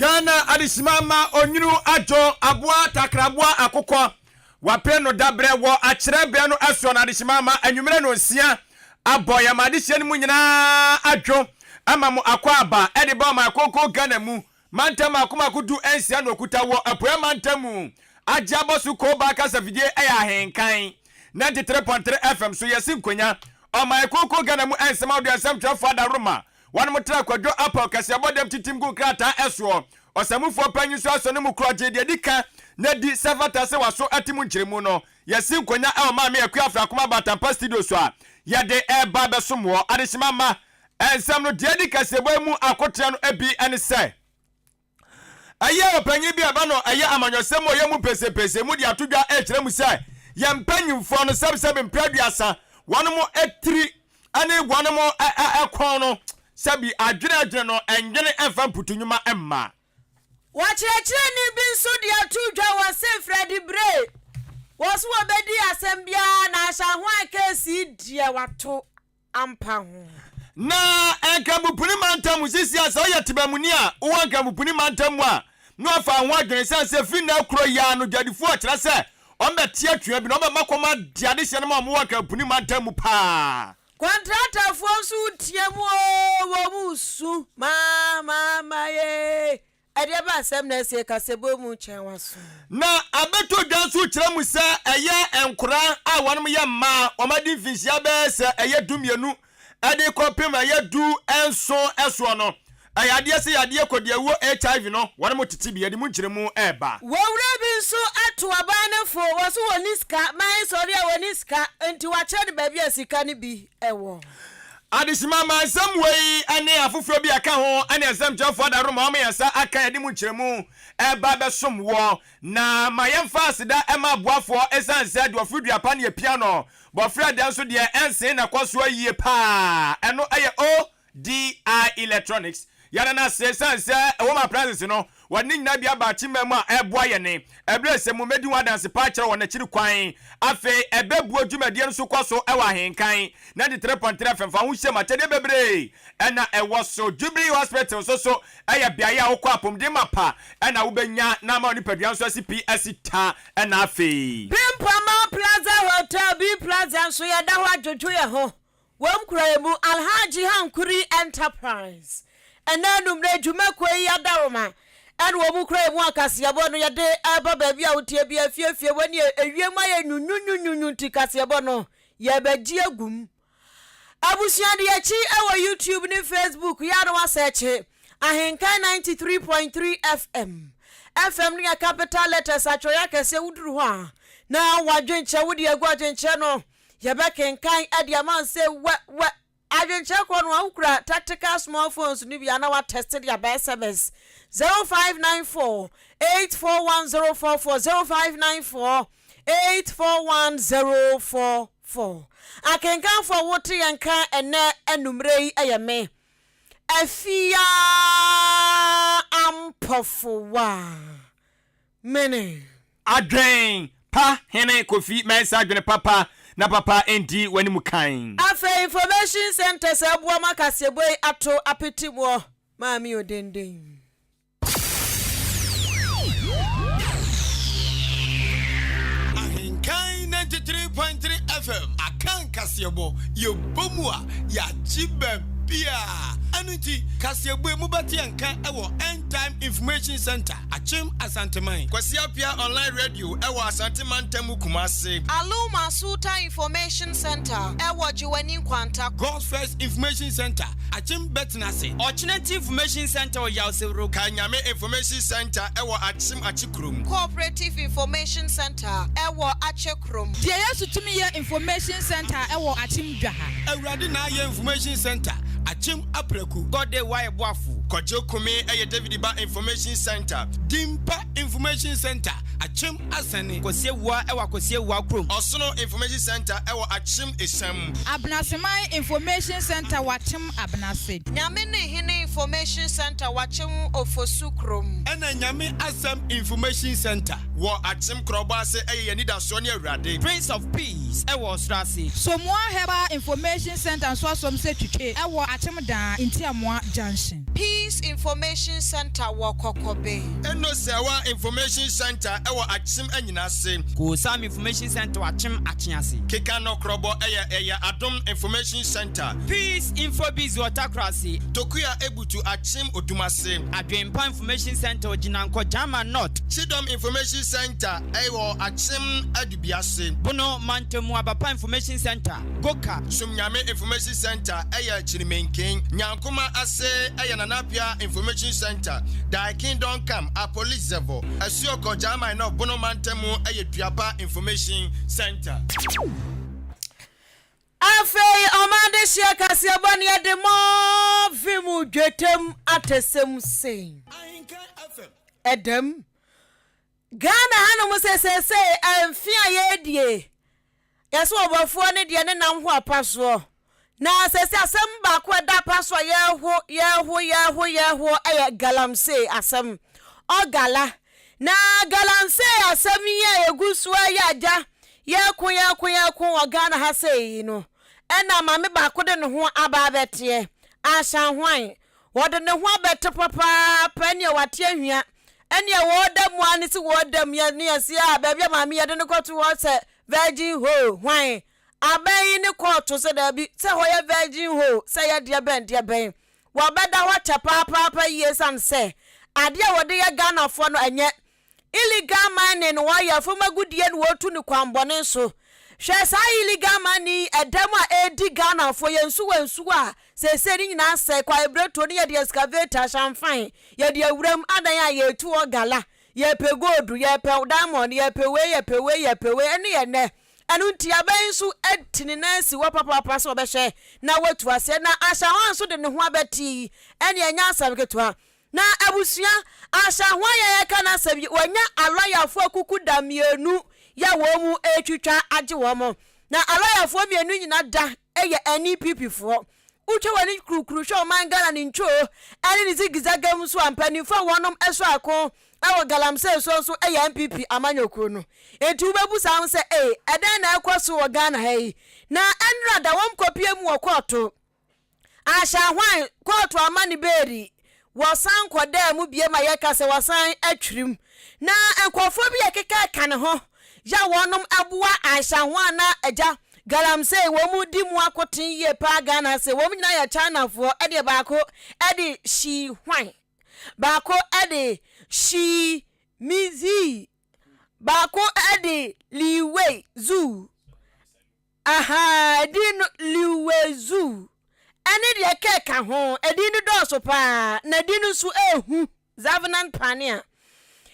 Ghana adisimama onyuru ajo aboa takrabua akokɔ wapre no dabre wo akyerɛ bia no aso na adisimama anwumere no nsia abɔ yamade hyɛ no mu nyinaa adwo ama mo akɔ aba ɛde ba ma akoko Ghana mu mantam akoma kudu ensia no okuta wo apoya mantamu agya bosu ko ba kasa fidie ɛyɛ ahenkan 93.3 FM so yɛsi nkonya ɔma akoko Ghana mu ensema ɔde asɛm twafo adaroma wan motra kwadwo Apple Kasiebo dem titim gu krata eso osamufo panyu so aso ne mu kroje de dika na di servata se waso atimu nkyeremu no yesi nkonya e ma me akua afra koma batampa studio so a ye de eba besomo adesima ma ensem no de Kasiebo mu akotea no abi ene se aye opanyi bi aba no aye amanyosem o ye mu pesepese mu de atodwa e kyeremu se ye mpanyimfo no sebsebe mpraduasa wan mo etiri ane wan mo ekon no sabi adwene no enwene emfa mputunyuma emma wakyerɛkyerɛ ni bi nso de atudwa wɔ se Freddy Bray wɔso wɔbɛdi asɛm bia na ahyaho akesi die wato ampa ho na enkamupuni mantam sisi asa oyɛ tebamuni a wo enkamupuni mantam a no afa ho adwene se fi na kuro ya no dwadifo akyerɛ se ɔmbɛte atua bi na ɔbɛmakɔma diade hyɛ no ma mo enkamupuni mantam pa Contractor fonsu tiemu wo musu mama ye ade ba asem na se Kasiebo mu chenwaso na abeto dansu kyerɛ mu se ɛyɛ enkora a wɔnom yɛ ma ɔmadi mfinhyia bɛ se ɛyɛ dumienu ade kɔpem ɛyɛ du enso ɛso no ayade se yade kɔdeawo HIV no wɔnom tete bi ade mu nkyerɛ mu ɛba wɔwura bi nso ato aban ne fo wɔso woniska man sɔre a woniska enti wakyɛ de baabi asika ne bi ɛwɔ adesima ma nsɛm wei ane afoforo bi aka ho ane nsɛm kyerɛfo adaroma ɔmo yɛsa aka yɛde mu nkyerɛ mu ɛba bɛsom wɔ na ma yɛmfa aseda ɛma aboafoɔ ɛsan sɛ de ɔfiri duapa ne piano bɔfrɛ de nso deɛ ɛnsen na kɔ so ayie paa ɛno ɛyɛ ODI Electronics yana na se sanse wo ma presence no woni nyina bia ba chimba mu a eboa ye ne ebre se mu medi wadanse pa kyerɛ wona kyiri kwan afi ebebu adwumadie nso kwaso e wa henkan 93.3 FM fa ho hye matede bebre ɛna ɛwɔ so Jubilee Hospital so ɛyɛ bia ya wo kɔ apomde mapa ɛna wo benya na ma oni padua nso asi PS ta ɛna afi Pimpama Plaza Hotel B Plaza nso ya da ho adwodwo ye ho wom kura mu Alhaji Hankuri Enterprise ena numre dwuma koi ya daroma en wo mu kra mu Kasiebo no yede aba baabi a wotie bia fiefie wani ewiem aye nyunyunyunyu ti Kasiebo no ye baji agum abusua de achi ewo YouTube ni Facebook ya no waseche Ahenkan 93.3 FM ni capital letters atwoya kese wuduru ho a na wadwenche wudi egu adwenche no ye be kenkan ade aman se we Agencha kono ukra tactical small phones ni bia na wa tested ya by SMS 0594 841044 0594 841044 akenkan for wote yanka ene enumrei ayame afia ampofowa mene adwen pa hene kofi mensa adwene papa na papa endi wani mukan afa information center se aboa ma Kasiebo ato apetimo maami odenden Ahenkan 93.3 FM Ahenkan Kasiebo ye bomua ya jibebia anuti Kasiebo mu batianka ewo End Time Information Center Achim Asanteman Kwasiapia online radio ewo Asanteman temu Kumase Aluma Suta Information Center ewo Jiwani Kwanta God's First Information Center Achim Betnase Alternative Information Center Yawsero Kanyame Information Center ewo Achim Achikrum Cooperative Information Center ewo Achekrum Die Yasutumi ye Information Center ewo Achim Dwaha Awurade na ye Information Center Achim Apreku Gode Waye Boafu Kojo Kumi eye David Ba Information Center Dimpa Information Center Achim Asane Kosiewa ewa Kosiewa Krom Osono Information Center ewa Achim Esam Abnasemai Information Center Wachim Abnase Nyame hine Information Center Wachim Ofosukrom Ena Nyame Asam Information Center wo Achim Krobase eye Nida Soni Awurade Prince of Peace ewa Osrase Somwa Heba Information Center so asom se twitwe ewa Achim Dan Intiamwa junction. Peace Information Center Wakokobe. Eno Sewa Information Center ewa Achim Enyinase. Kusam Information Center Achim Achiase. Kekano Krobo eya Adom Information Center. Peace Infobiz Watakrasi. Tokuya Ebutu Achim Odumase. Adwempa Information Center Ojinanko Jama North. Chidom Information Center ewa Achim Adubiase. Bono Mantemu Abapa Information Center Goka. Sumnyame Information Center eya Chirimenken. Nyankuma Ase eya Nanapia Information Center. Da Kingdom Come a police level. Asioko Jama no Bono Mantemu eya Tuapa Information Center. Afei Omande Shia Kasiebo ne de mo vimu dwetem atesem sen. Ahenkan FM. Edem Ghana hanu musese amfia yedie. Yeso obofo ne de ne nam ho apaso. Na sese asem ba ko da paso yeho aya galamse asem. Ogala na galamse asem ye egusu ayaja. Ye Ghana ha sei no. Ena mame ba ko de ne ho aba bete. Ashan hwan. Wode ne ho abete papa pani wate ahua. Ene woda mu anisi woda mu ne ase a ba bia mame ye de ne koto wo se virgin ho hwan. Abai ne koto se da bi se ho ye virgin ho se ye de ben. Wo beda ho chapa papa yesan se. Ade a wode ye Ghana fo no enye illegal mining no wire from agudie no wotu ne kwambone so hwe sa illegal mining edem a edi Ghana fo yensu wansu a se ni nyina se kwa ebreto ne ye de excavator shamfan ye de awuram adan a ye tu ogala ye pe gold ye pe diamond ye pe we ene ye ne anu nti aban so etini nansi wo papa so obehwe na watu ase na asha wan so de ne ho abeti ene enya asabketo na abusua asha hwan ya kana sabi wanya alayafo akuku da mienu ya wo mu etwitwa age wo mo na alayafo mienu nyina da eye NPP fo uche wani krukru sho mangala ni ncho ani ni zigizagam so ampanifo wonom eso akon awo galamse so eye NPP amanyokro no etu bebu sam se eden na ekwaso wo Ghana hai na enra da wom kopie mu wo koto asha hwan koto amani beri wasan kwada mu bie ma ye kase wasan atwirim na enkofo bi ekeka kan ho ya wonom aboa anshanwa na eja galamse wo mu di mu akoten ye pa Ghana se wo mu nyina ya China fo ede baako ede shi hwan baako ede shi mizi baako ede liwe zu aha dinu liwe zu ene de keka ho edinu doso pa na dinu su ehu zavenan pania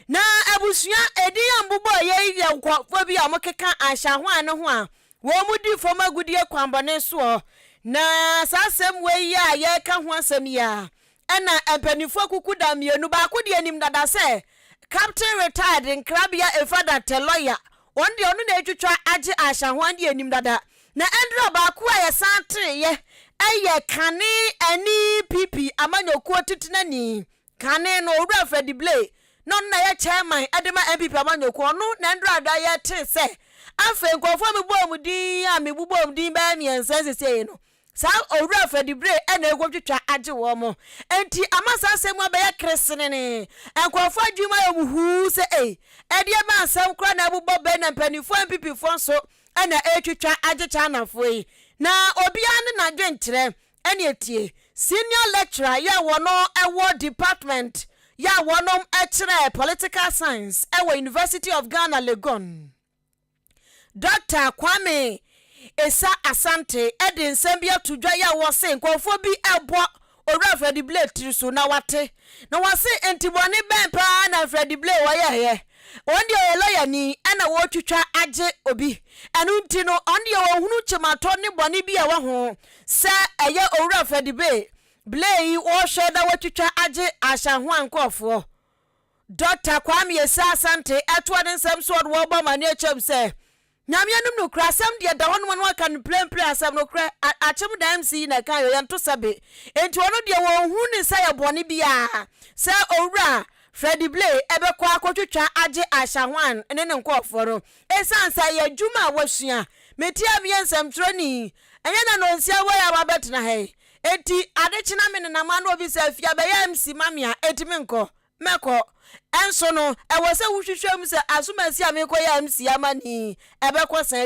na abusua ediya mbubo ye yankofo bi amokeka ahya ho ane ho a wo mudi fom agudie kwambone so na sasem we ya ye ka ho asem ya ena empanifo kuku da mienu ba ko de anim dada se captain retired in Krabia efada te lawyer on de onu na etwitwa age ahya ho ande anim dada na endro ba ko a ye santre ye eye kane ani pipi amanyokuo titinani kane no owura Fred Blay no na ye chairman edema MPP amanyokuo no na ndra da ye te se afa nkofo mebom din a mebubom din ba miensa sesei no sa owura Fred Blay ena egwotwitwa age wo mo enti amasa asem abaye kresene ne nkofo adwuma yomuhu se edie ma asem kra na bubo be na mpanifo MPP fo so ena etwitwa age chanafo yi na obiane na dwenkyere ene etie senior lecturer ya wono ewo department ya wono ekere political science ewo University of Ghana Legon Dr. Kwame Esa Asante edin sembia tudwa ya wose nkofo bi ebo owura Fred Blay triso na wate na wase entibone ben pa na Fred Blay wo ye ondi lawyer ni ana wo twitwa age obi enu nti no ondi wo hunu chemato ne bone bi a wo ho se eye owura Fred Blay wo hwe da wo twitwa age ahya ho ankofo Dr. Kwame Esa Asante eto den sam so wo ba mane achem se nyamianum no kra sam de da hono no kan plan asam no kra achem da MC na kan yo yanto sabe enti ono de wo hunu se ye bone bi a se owura Fred Blay ebe kwa akotwitwa age ahya hwan ene ne nkoforo esansa ye dwuma wasua metia bi ensam troni enye na no nsia wo ya babetna he enti adechina me na ma no obi se afia be ya MC mamia etimi nko meko enso no ewo se wuhwehwem se asomasi ameko ya MC amani ebekọ san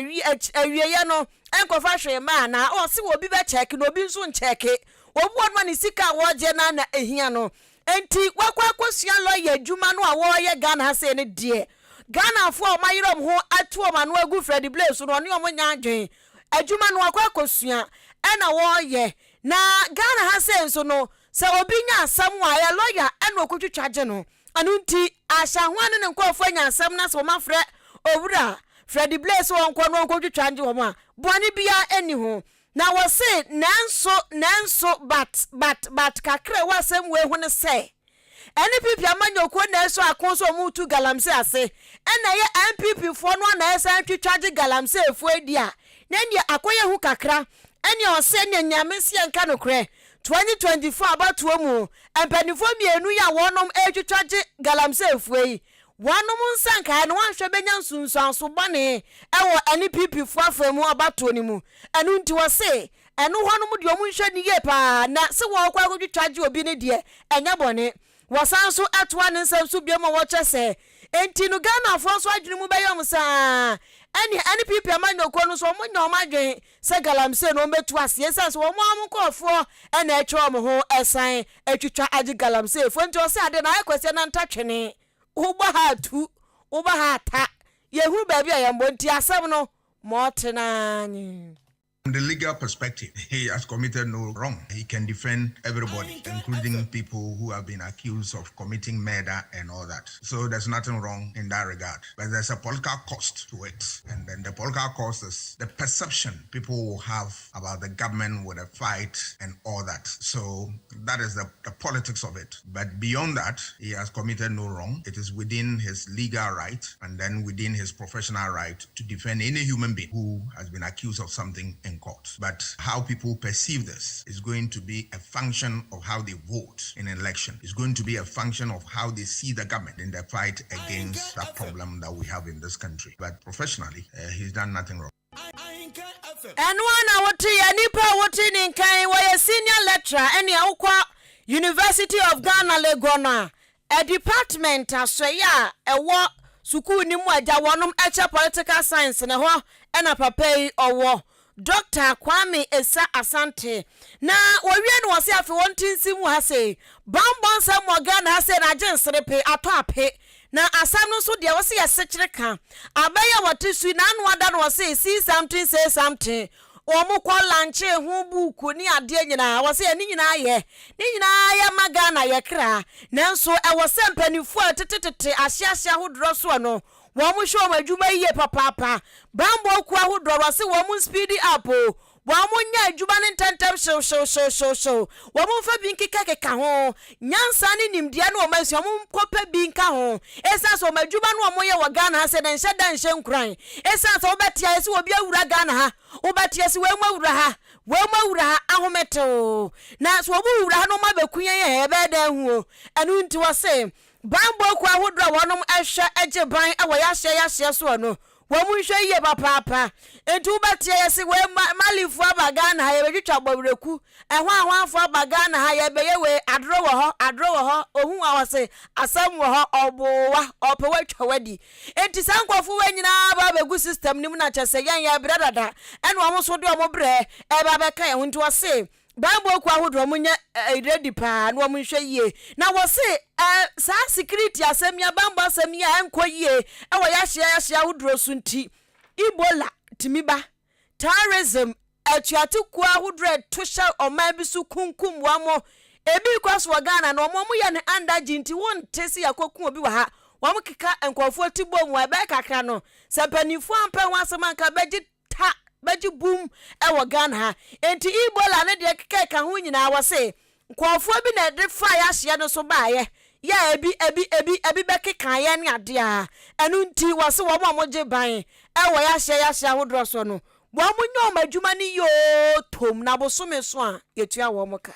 awieye no enkofa hwe ma na o se obi be check no obi nso ncheke obu odma ni sika wo je na ehia no enti wakwa kwosua lawyer adwuma no a wo ye Ghana ha se ne de Ghana fo o mayirom ho atu o ma no agu Freddy Blaze no ne o mo nya adwen adwuma no wakwa kwosua ena wo ye na Ghana ha se nso no se obi nya asam wa ya lawyer ena okotwitwaje no anu nti ahyanhwane ne nkofo nya asam na so mafre owura Freddy Blaze won kwo no okotwitwaje wo ma boane bia eni ho na wo se nanso but kakra wasem we hu ne se eni pipi amanyoko na eso akonso mutu galamse ase ena ye MPP fo no na esa twitwaje galamse efu edia na ndia akoye hu kakra eni o se ne nyamese enka nokre 2024 abatuo mu empanifo mienu ya wonom etwitwaje galamse efu yi wonom nsanka no wanhwe benya nsunsuanso bone ewo eni pipi fo afamu abatuo ni mu enu nti wo se enu honom de omunhwe ni ye pa na se wo kwa twitwaje obi ne de enya bone wasanso atwa ne nsam so biam wo kyese enti no Ghana afo so adwene mu beyom saa ani pipi amanyoko no so mo nya o madwen se galamse no betu ase esanso wo mo amkofo na etwe mo ho esan atwitwa agi galamse fo nti o se ade na akwese na ntatwene uba ha tu uba ha ta yehu ba bia yembo nti asem no mo tenanyi. From the legal perspective, he has committed no wrong. He can defend everybody, including people who have been accused of committing murder and all that. So there's nothing wrong in that regard. But there's a political cost to it. And then the political cost is the perception people will have about the government with a fight and all that. So that is the politics of it. But beyond that, he has committed no wrong. It is within his legal right and then within his professional right to defend any human being who has been accused of something in court. But how people perceive this is going to be a function of how they vote in an election. It's going to be a function of how they see the government in the fight against that problem that we have in this country. But professionally, he's done nothing wrong. And one hour nipa woti ni nkan wa senior lecturer eni awukwa University of Ghana Legona a department asoya ewo sukuu ni mu aja wonom eche political science ne ho ena papai owo Dr. Kwame Esa Asante na wowie no wose afi wontinsi mu ha sei bambon sam Ghana ha sei na agensrepe ato ape na asam no so de wose yesekireka abaya wotisu na anu ada no wose see something say something omo kwa lanche hu buku ni ade nyina wose ni nyina ye ma Ghana ye kra nanso e wose mpanifu atetete ahyiahia hodro so no womu show madwuma yiye papa bambo ku ahodoro se womu speed up womu nya adwuma ne ntentem show womu fa bi nkika keka ho nyansa ne nimdia ne womasu womu kopa bi nka ho esa so madwuma ne womu ye wo Ghana ha se den hye dan hye nkran esa so obetia ese obi awura Ghana ha obetia ese wemu awura ha ahometo na so obu awura ha no mabekunye ye ebe dan hu anu nti wo se bambo kwa hodro wonom ehwe age ban awaya so no womu hwe ye papa entu batie yesi we malifu abagana ha ye betwa gbawreku ehwa afo abagana ha ye beye we adro wo ho ohun awase asam wo ho obowa opewa twawadi enti sankwofo wanyina ba begu system nim na chese yan ya bradada ene wo so de wo bre e ba beka ye huntu wase bambo kwa hodro munye ready pa no mo hwe yie na wo se sa security asemia bambo asemia enko yie e wo ya hye hodro sunti Ebola timiba terrorism atuate kwa hodro tosha oman bi su kunkum wamo ebi kwaso wa Ghana no mo ye ne andaji nti won tesi yakokun obi wa ha wamo keka enkofo tibom wa be kakra no sapanifu ampa wasema nka beji boom ewo Ghana ha enti Ebola ne de keka ho nyina wose nkofo bi na de fa ya hye no so baaye ya ebi bekeka ya ne ade a enu nti wose wo mo je ban ewo ya hye hodro so no wo mo nyo madwuma ni yo tom na bosome so a yetua wo mo ka.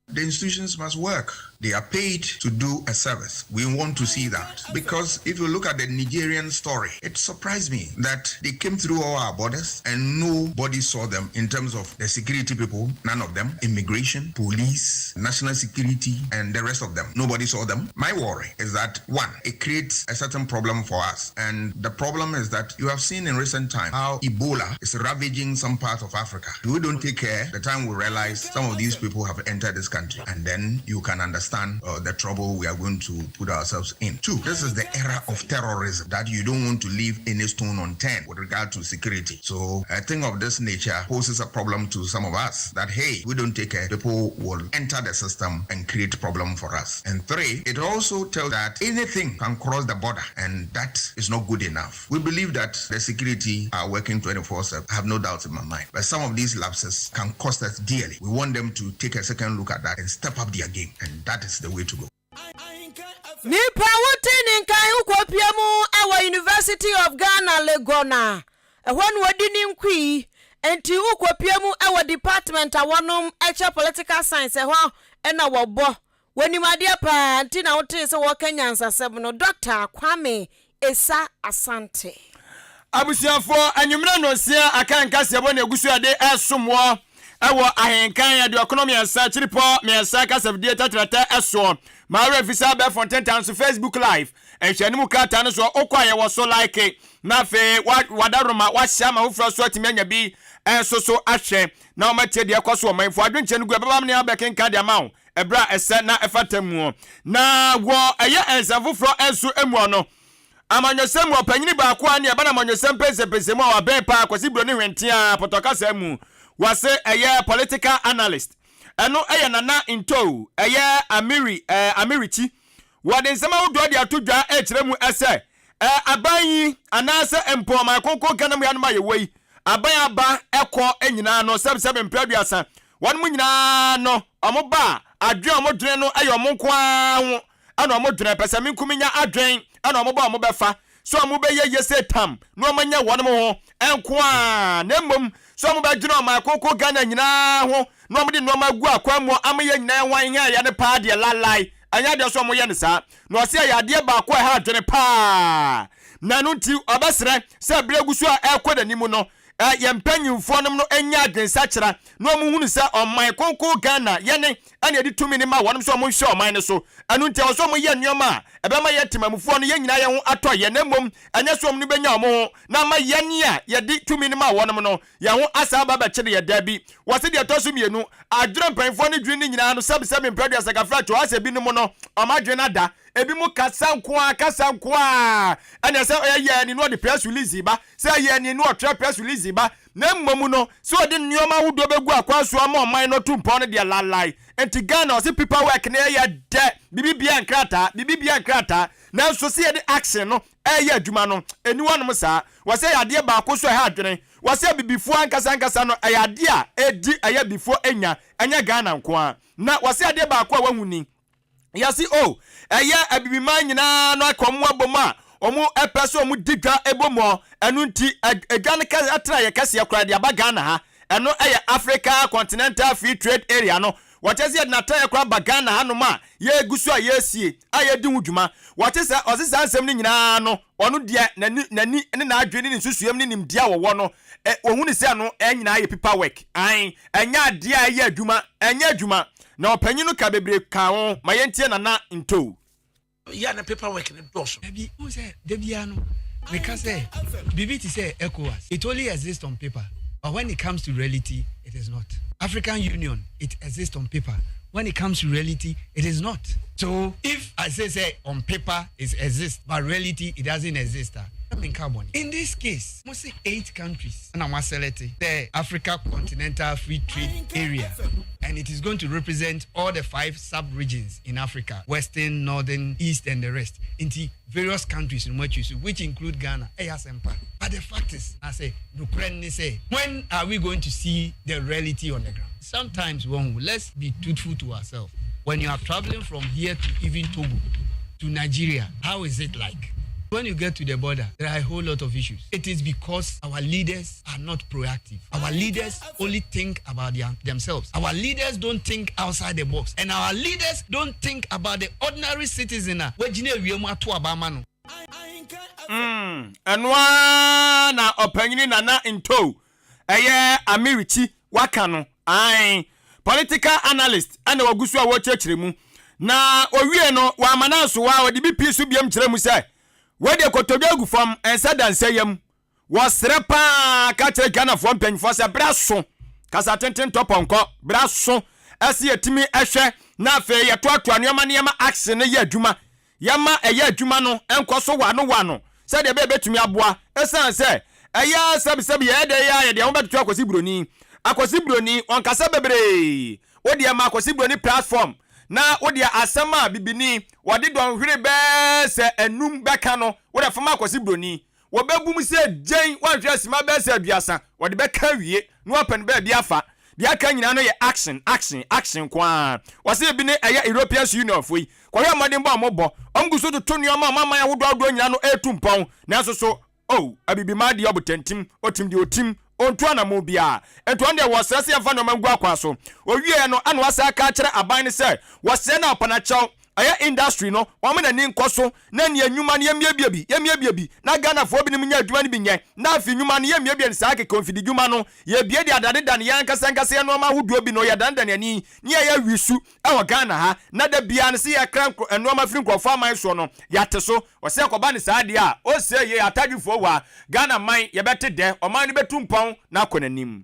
The institutions must work. They are paid to do a service. We want to see that. Because if you look at the Nigerian story, it surprised me that they came through all our borders and nobody saw them in terms of the security people, none of them, immigration, police, national security, and the rest of them. Nobody saw them. My worry is that, one, it creates a certain problem for us. And the problem is that you have seen in recent time how Ebola is ravaging some parts of Africa. If we don't take care, the time we realize some of these people have entered this country. And then you can understand the trouble we are going to put ourselves in. Two, this is the era of terrorism that you don't want to leave any stone unturned with regard to security. So a thing of this nature poses a problem to some of us that, hey, we don't take care, people will enter the system and create problem for us. And three, it also tells that anything can cross the border, and that is not good enough. We believe that the security are working 24/7. I have no doubts in my mind. But some of these lapses can cost us dearly. We want them to take a second look at that and step up their game. And that is the way to go. Nipa wotin nkan ukwopiamu ewa University of Ghana Legona. Ehwan wadi ni nkwi enti ukwopiamu ewa department awonom eche political science ehwa ena wobo. Wenimadia pa enti na wotin se wo Kenyansa sebno Dr. Kwame Esa Asante. Abusiafo anyumra no sia Ahenkan Kasiebo na egusu ade esomwo ewo ahenkan ya de economy ansa chiripo me ansa kasafdie tatrata eso Mara Visa be Fontaine Town Facebook live enhwanimu kata no so okwa ye wo so like na fe wadaroma wa shama wo fra so atimanya bi enso so ahwe na o matie de ekoso manfo adwenche no gu baba ne abekenka de amawo ebra ese na efatamu na wo eye ensafofro enso emu no amanyosem opanyini ba kwa ne eba na amanyosem pese mu a ben pa kwasi bro ne hwentia potokasa mu wase eye political analyst eno eye nana into eye amirichi wade nsema wodo de atodwa ekiremu ese aban anase empo ma konko ganam ya no ma yewei aban aba ekọ enyina no 77 mpraduasa won mu nyina no omoba adwe omodwene no eye omonkwa ho ana omodwene pese minkuminya adwen ana omoba omobefa so omobeye yese tam no omanya wonom ho enkoa na mmom so omobadwene ma konko gana nyina ho no omde no magu akwamu amye nyina wan ya ne pa de lalai anya de so omoye ne sa no ose ya de ba akwa ha adwene pa na no ti obesere se bregusu a ekọ danimu no yempanyimfo nom no enya agensa kyera no omuhunu se oman konko Ghana yene ane edi tumi ni ma wonom so omo hwe oman ne so anu ntia so omo ye nneoma ebe ma ye temamufo no ye nyina ye ho atoye na mmom anya so omo no benya omo na ma ye ne a ye di tumi ni ma wonom no ye ho asa ba ba kyere ye dabi wose de to so mienu adwere mpanfo no dwene nyina no 77 mpradu asakafra cho ase bi no mo no omadwe na da ebi mu kasa nkoa anya se ye ni no de press release ba se ye ni no press release ba na mmamu no so de nneoma wudo begu akwaso ama oman no tumpo no de lalai enti Ghana se people work na ye de bibibia nkrata na so se de action no ye adwuma no eniwanom saa wase ya de ba akoso ha adwene wase bibifo ankasa no ya de a edi aya bifo enya Ghana nkoa na wase ade ba akwa wahuni yasi eye abibima nyina no akomo aboma omu epeso omu digwa ebomo enu nti Ghana ka atra ye kase yakura de Ghana ha eno eye Africa Continental Free Trade Area no watese na atra yakura Ghana ha no ma ye egusu a yesie aye di hudwuma watese osesa ansem ni nyina no onu de nani ne na adwene ni nsusuem ni nimdia wo no ohunu se no enyina ye paperwork enya de aye adwuma enya adwuma na opanyinu ka bebre ka ho mayentie na nto ya na paperwork ne doso Debi who say Debiano because say BBT say ECOWAS it only exists on paper but when it comes to reality it is not. African Union it exists on paper when it comes to reality it is not. So if I say on paper it exists but reality it doesn't exist. In this case, mostly 8 countries and I'm selecting the Africa Continental Free Trade Area, and it is going to represent all the 5 sub-regions in Africa: Western, Northern, East, and the rest, into various countries in which include Ghana. But the fact is, I say, when are we going to see the reality on the ground? Sometimes, let's be truthful to ourselves. When you are traveling from here to even Togo to Nigeria, how is it like? When you get to the border, there are a whole lot of issues. It is because our leaders are not proactive. Our leaders only think about themselves. Our leaders don't think outside the box. And our leaders don't think about the ordinary citizen. Enwa na opanyini nana into eye Americhi wakano ai political analyst ana wagusu a wo chechire mu na owie no wa mananso wa odi bi pisu biam chire mu sai we de kotodwa agu fam ensa danseyam wo srepa ka chire Ghana fo mpanyfo se braso kasa tenten toponko braso ase yetimi ehwe na afa ye toatoa nioma action ye adwuma yama eye adwuma no enkoso wano said the baby to me aboa esan say eya sabi ye de ho beto akosi broni on kasa bebre wo de ma akosi broni platform na wo de asema bibini wo de don hwere be se enum beka no wo de fama akosi broni wo begum se gen wo hwere sima be se aduasa wo de beka wie no open be bia fa bia ka nyina no ye action kwa wo se bi ne eya European Union foi kwa hwe modern bo amobo omguso to tonioma mama ya wodo nyina no etumpon na so abibima de obotentim otim de otim ontu anamo bia entu ande wo sese ya fa no mangu akwa so owie no anu asa aka kire aban ne se wo se na opanachaw aya industry no wo me na ni nkoso na ne anwuma ne yemie bi na Ghana fo bi ni nya adwuma ni bi nye na afi nwuma ne yemie bi ne sa ke confidi dwuma no ye bie de adade dan yan kasa no ma hoduo bi no ya dan ani ne ya wisu e wo Ghana ha na da bia ne se ya kran no ma firi nkrofo aman so no ya te so wo se akoba ne sa de a o se ye atadwufo wa Ghana man ye bete de o man ne betumpon na akonanim.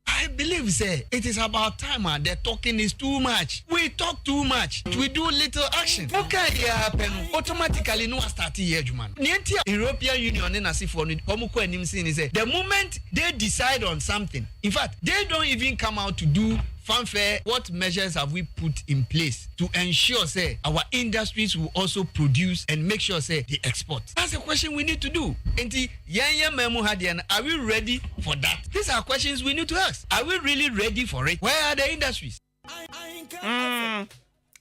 I believe, say, it is about time the talking is too much. We talk too much. We do little action. Okay, yeah, happen. Automatically, no start here, man. The European Union and the moment they decide on something, in fact, they don't even come out to do fanfare. What measures have we put in place to ensure, say, our industries will also produce and make sure, say, they export? That's a question we need to do. Are we ready for that? These are questions we need to ask. Are we really ready for it? Where are the industries?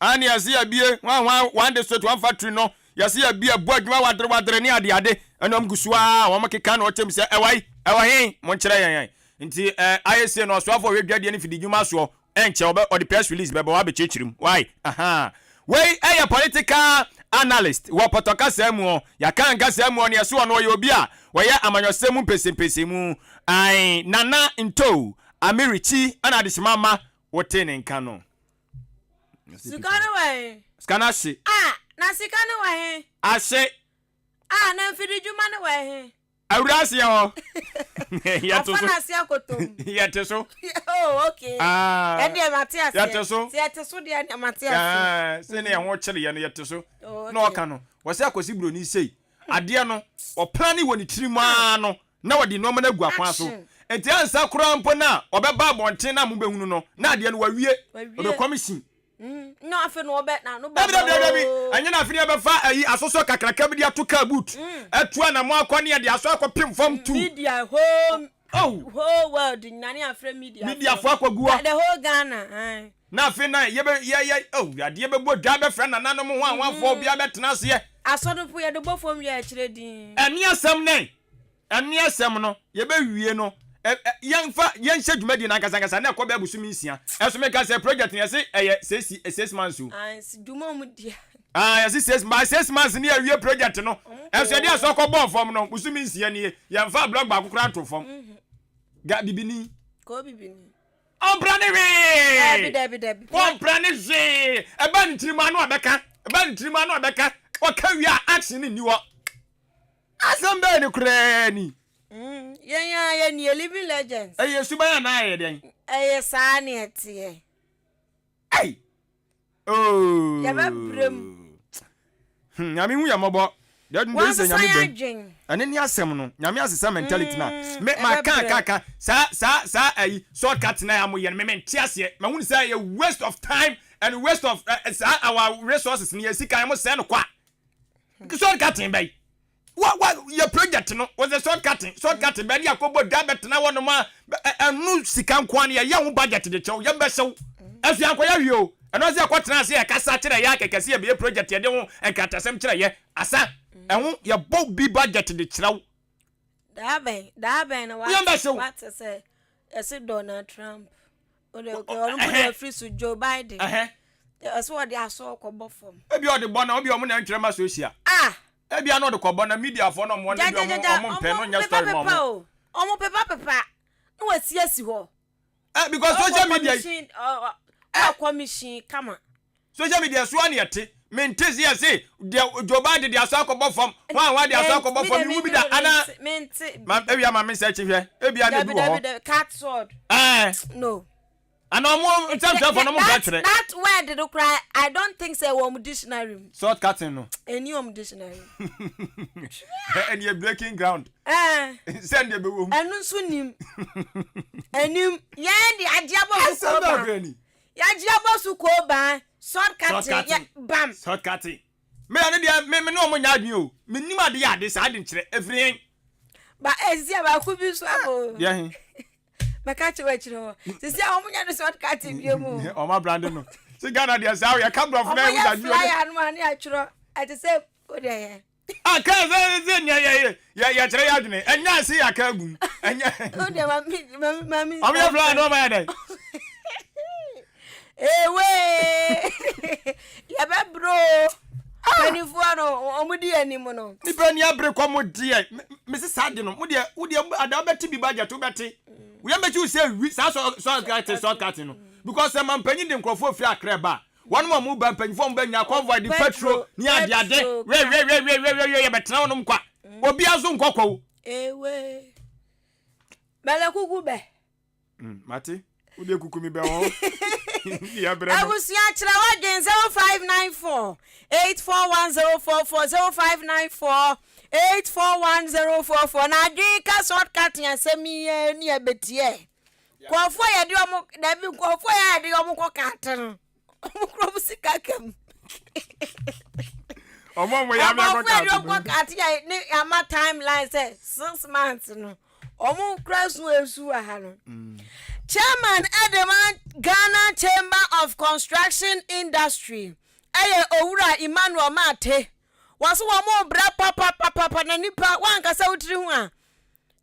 Ani asia bie one day so to one factory no yasia bie boadwa wadre ni ade enom gusua wo makeka na ochem se ewai mo nkire yan nti ISA no so afọ wedwade ni fidi dwuma so enche o the press release bebe wa be chechirim why wey political analyst wo potoka semu ya kan semu ne yeso no ye obi a we ya amanyosemu pese mu ai nana into Americhi ana adishimama wote ne nka no Sikana wae. Sikana shi. Na sikana wae. Ashe. Na mfidi juma na wae. Awurasi ho. Ya to so. Afana si akotom. Ya te so. Oh, okay. Ende Matias. Ya te so. Si ya te so dia na Matias. Se ne ho kire ye no ya te so. No oka no. Wo se akosi bro ni sei. Ade no, o plani woni tirima no. Na wodi no na gu akwan so. Enti ansa kura mpo na obeba abonten na mo behunu no. Na ade no wawie. Obe commission. No afi no bet na no baby anya na afi be fa ayi asoso kakraka bi dia to ka boot etua na mo akọ ne de aso akọ form 2 media home whole world nani afre media fo akọguwa the whole Ghana na afi na ye ya de be bo da be fra na nanom ho anwafo bia betena se ye asodofo ye de bo fom ye akire din eni asem no ye be wie no yan hye dwumadi na nkasa na ekọ be abusumi nsia eso me ka say project ne say 6 months o dwuma mu dia yes 6 months ni awie project no eso dia so kọ bon form no busumi nsia ni yan fa blog ba kokora to form ga bibini ko bibini ombrane we Debi ombrane je eba ni tirima no abeka o ka wi action ni wo asambe ni krani ya ni living legends suba ya na ye den saa ne ete ya ba brem nyame hu ya mobo that no say nyame ben ane ni asem no nyame asesa mentality na me ma kan sa shortcut na ya mo ye me ntiase ma hu say a waste of time and waste of our resources ni sika mo say no kwa shortcut ben what your project no was a shortcut be ni akobo dabet na wono ma enu sika nkwan ya hu budget de chew ya be sew afi akoya hwio ɛno sɛ kɔtena se ɛkasa kyerɛ yɛ akɛkɛse yɛ bɛyɛ project yɛde ho ɛnkatasɛm kyerɛ yɛ asa ɛho yɛbɔ bi budget de kyerɛw daben na what say ese Donald Trump o free so Joe Biden ese what they aso kɔbɔ fam ebi ɔde bɔ na obi ɔmo na ntwerɛ ma social ebi ano de kɔbɔ na media fo no mo ne bi ɔmo mpɛ no nya story mo ɔmo pepa no wasiasi hɔ because social media commission kama social media so an yete mentezi ya say Joe Biden de aso akɔbɔ fam wan de aso akɔbɔ fam mi bi da ana ma ebi ama me search hwɛ ebi ana bi hɔ cat sword no and omo ntɛm for no mo gatire that word did cry I don't think say wo dictionary sword cutting no any dictionary and you breaking ground send the be wo enu so nim enim ye de agiabo so ba ya agiabo so ko ba sword cutting bam sword cutting me anu dia me no mo nya adwen o me nim ade ya ade sa ade nkire every ba ezia ba ku bi so abo yeah maka che wachiro sisi a omunya no sword cutting bi mu o ma brand no si Ghana dia sa ya camera for na ya ya no ani achiro ati say o de ye ka ze nya ya chere ya adwene enya si ya ka gum enya o de mami am ya fly no ma dey we ya be bro Kanifuwa no omudi anim no nipa ni abre kwa modi e me se sade no modi ada obeti bi budget obeti we am bechi say wi sa so cut no because man panyin de nkrofo fi akra ba one mo ba panyin fo mba nya convoy the petrol ni ade we ye betena no mkwa obi azo nkokwo ewe bele kuku be mati udi kuku mi be ho ya bre abusia kire wagen 0594 841044 0594 841044 na dika shortcut ya semi ni abetie kwofo ye de omo na bi kwofo ye de omo ko katen omo kro sika kam omo mo ya me ko katen ya ni ama timeline say 6 months no omo kra su esu aha no Chairman Edeman Ghana Chamber of Construction Industry eye owura Emmanuel Mate waso wo mo bra papa na nipa wankasa wutiri hu a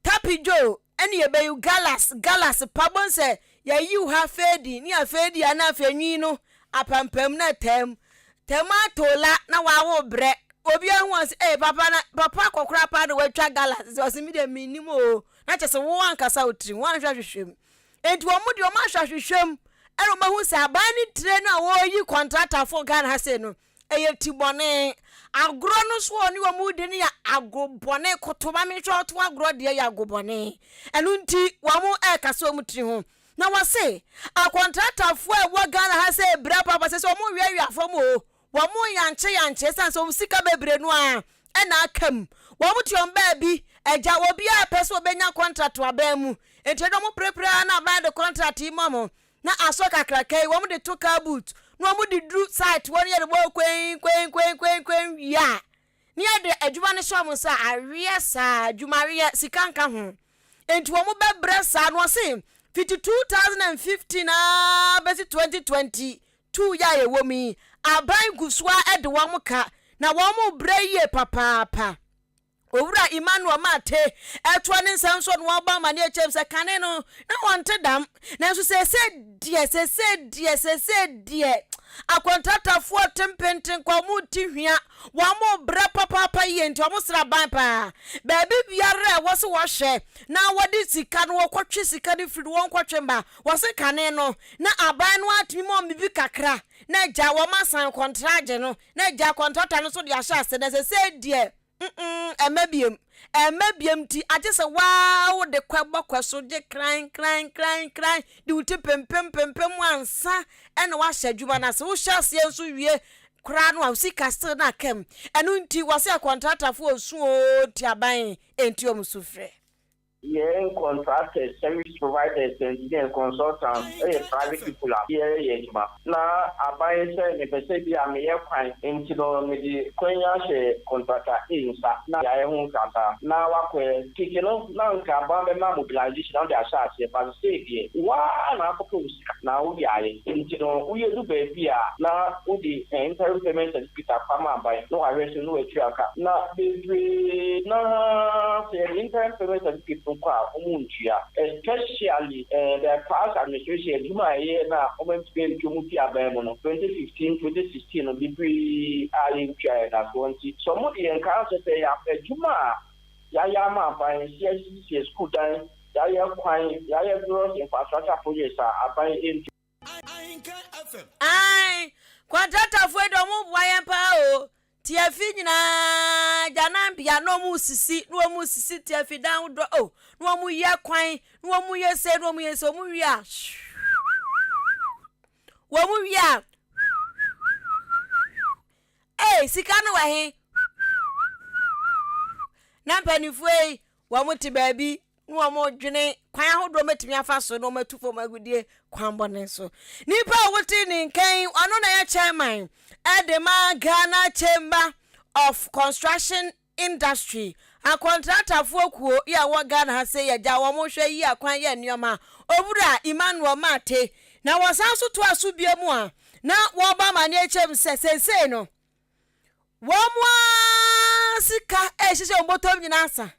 tapijo ene ye be galas pabon se ya you ha fedi ni afedi ana afenwi no apampam na tematola na wa wo bre obi ahu as papa kokora pa de watwa galas so se mi de minimo na chese wo wankasa wutiri wan hwahwehwem enti wo mu de o ma hwahwehwem ero ma hu se abani tre na wo yi contractor for Ghana ha se no eye tibone agro no so oni wo mu de ne ya agobone kotoba me hwe to agro de ya agobone enu nti wo mu e kase o mu tri ho na wo se a contractor for e wo Ghana ha se bra papa se o mu wi afom o wo mu yanche san so sika bebre no a e na akam wo mu tiom ba bi eja obi a pese obenya contract wa ba mu enti do mu prepare na ba the contract imamo na aso kakrakai wo mu de to car boot no mu de dru site won ye de bo kwen ya ni ye de adwuma ne so mo sa awie sa adwumare sikanka ho enti wo mu bebre sa no se 2015 na besi 2022 ya ye wo mi aban gusua e de wo mu ka na wo mu bre ye papa owura Emmanuel Mate etwa ne nsam so no ba ma ne echem se kane no na wonte dam na so se die akontata fo tempenten kwa mu ti hwia wa mo bra papa ye nti o mo sra ban pa ba biare wo se wo hwe na wodi sika no kwotwe sika ne firi won kwotwe mba wo se kane no na aban no atimi mo bibi kakra na ja wo masan contract no na ja contractor no so de ahya se na se die emebiem ti agese wow de kwabokwa so de crying de uti pempem ansa ene wa hadwuma na se wo hyase enso wie kra no usika still na kem enu nti wase contractor fo osu o ti aban enti omsufre Yeah, contractors, service providers, engineers, consultants, private people are here. Now, I buy a percentage of my airplane into the Konya contractor in Now, I won't answer. Now, I kicking off now, Kabama mobilization on their shots, but say, why not propose now? We are into we do baby. Now, the interim payment and Peter Pama by no arrest no tracker. Now, the interim payment and people. Especially the past administration, you might hear now, when spend to 2015, 2016, of the as one. Some of the encounters say after Juma, Yayama by CSC school time, Yaya Quine, Yaya Gross infrastructure projects are buying. Aye, Quantata fue domo wayampa. Tiafi na janambia no musisi tiafi down do oh no mu ye kwan no mu ye se no mu ye so mu wi a wo mu wi a sika no wa he na panifu wo mu ti baabi no mo dwene kwan ahodo metimi afa so no matufo magudie kwan bone so nipa wote ni nkan ono na ya chairman Edema Ghana Chamber of Construction Industry. A contractor for kuo ya wa Ghana ha say ya ja wo mo hwe yi akwan ya nioma obura Emmanuel Mate na wasanso to aso biamu a na wo ba ma ne chem sesese no wo mo sika hihye obotom nyina asa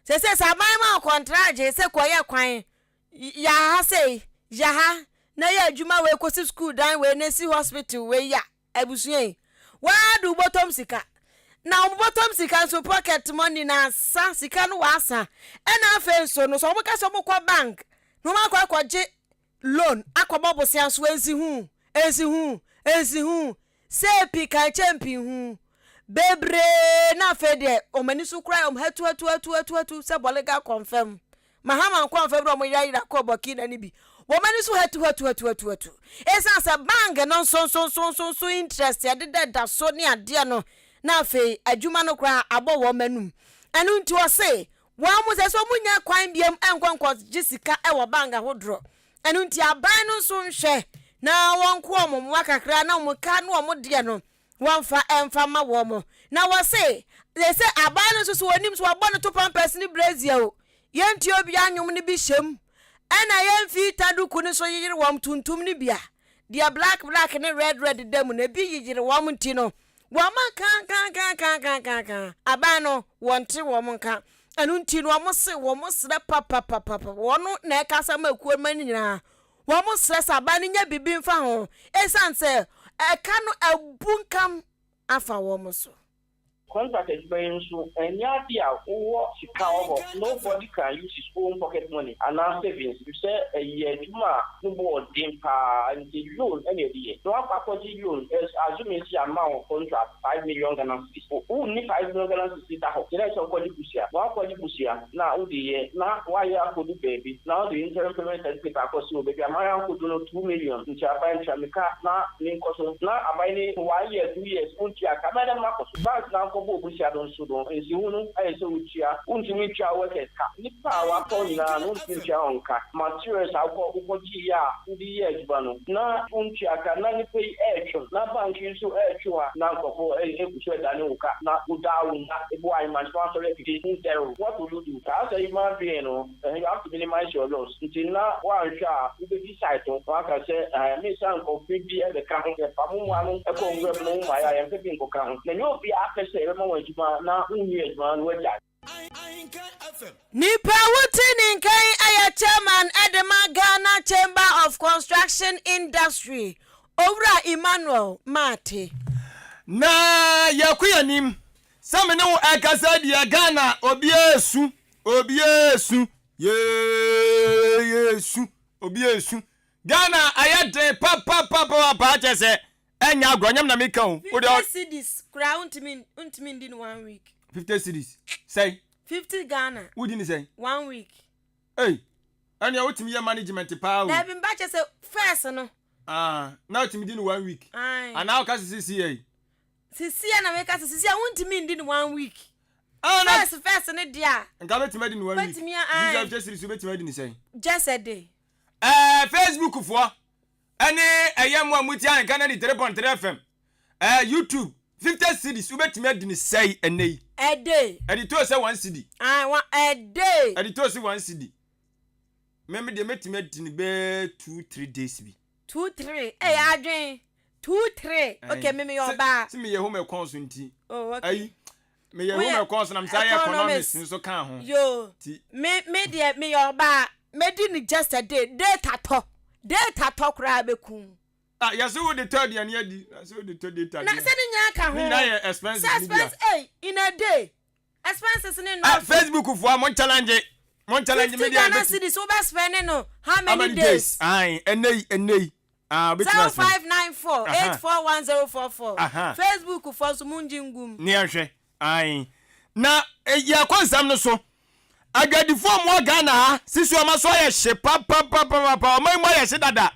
sese saban ma contract je se koye kwan ya ha say ya ha na ya adwuma we kosi school dan we nesi hospital we ya abusuye wa du bottom sika na bottom sika so pocket money na sa sika no wa asa na afa so no so mo ka so mo kwa bank no ma kwa je loan akobo bosia so ezi hu se pika champion hu bebre na afa de o mani so kra hatu se bolega confirm mahama confirm ro mo yira ko boki na ni bi woman so hatu esa sa bang no so interest ya de so ne ade no na fe adwuma no kra abo wo manum anu nti o se wo mu se so munya kwan biem enkonkos jisika e wo bang ahodro anu nti aban no so nhwe na wonko omo akakra na omo ka no omo de no wonfa emfa ma wo mo na wo se aban no so wonim so abo no to pampers ni brazil o yenti obi anyum ni bi hyem ana yemfi taduku ni so yiri wam tuntum ni bia dia black ni red dem na bi yiri wam nti no wam kan abano wonte wam kan anu nti no wam sre papa wono na ekasa makuo mani nyina wam sre sabani nya bibi mfa ho esanse eka no abunkam afa wam so contract experience and yadia who Chicago, nobody can use his own pocket money and our savings. You say a year no more dimpa and the loan any day. No apology loan as assuming the amount of contract 5 million Ghana cedis. Who need 5 million Ghana cedis? That's a qualification. One qualification now the year now why you have to do baby. Now the interim payment and paper cost you baby. My uncle do 2 million in Japan Chamika now link also now I buy 1 year 2 years untia Canada Marcos bank now Busia don't sudo is you I so chia untimia workers nipa wako na untimia onka materials akọ ukojiya ndi yejbano na untia kana ni pay action na bank so action na nkofo eguso dani uka na udawu na ebo I man sponsor reputation zero what will you do as a human being you have to minimize your loss until na one sha we be decide to waka say me san ko fi bi e be kan e pamu anu e ko ngwe no ma ya em pe ko kan na yo bi afese na Nipa wuti nkai aya chairman Edema Ghana Chamber of Construction Industry Owura Emmanuel Mate na yakuyanim samene wo akasa dia Ghana obiesu Ghana ayade papa chese enya agonyam na meka o 50 cedis crown untimi din 1 week 50 cedis say 50 Ghana udi ni say 1 week anya utimi ye management pa o na bi mba chese first no na utimi din 1 week and now ka sisi na meka sisi untimi din 1 week First, and dear. And come to me in 1 week. I just to me say. Just a day. Facebook for any a young one with Yan Canada 3.3 FM. YouTube 50 cities. You bet me didn't say a day. A day. And it was a 1 city. I want a day. And it was 1 city. Remember the met in bed 2-3 days. 2-3. Hey, Adrian. 2-3. Okay, me your bar. See me a home constant. Oh, okay. Me your home constant. I'm sorry, economics. So can't. Yo, me dear, me your bar. Me didn't just a day. Data talk, Rabekum. Ah, yes, who the third and yet, so the third day. Not sending your expenses. Suspense, in a day. Expenses in Facebook for one challenge. One challenge media. Cities over spending no. How many days? Aye, and nay. 0594 841044. Facebook for Sumunjingum. Near aye. Na ya kwanza mno so. Agadi form wa Ghana ha. Sisi wa masoya she papa. Omai ya she dada.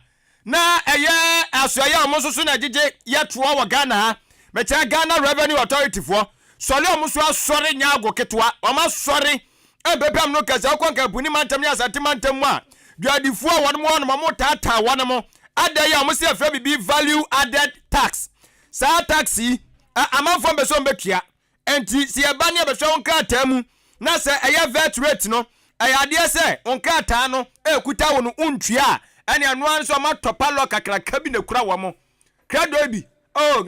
Na eye asoya omo so na jeje yetua wa Ghana ha. Mecha Ghana Revenue Authority for. Sole omo so asori nyago ketwa. Oma sori. Bepam no kasa okwanka buni mantem ni asante mantem a. Duadifo a won mo no mo tata won mo. Ada ya omo se afa bibi value added tax. Sa taxi amanfo beso mbetua. Enti si eba ne behwe won krata mu na se eye vet rate no ade se won krata no ekuta won untua ene anu anso ma topa lo kakraka bi na kura wo mo krado bi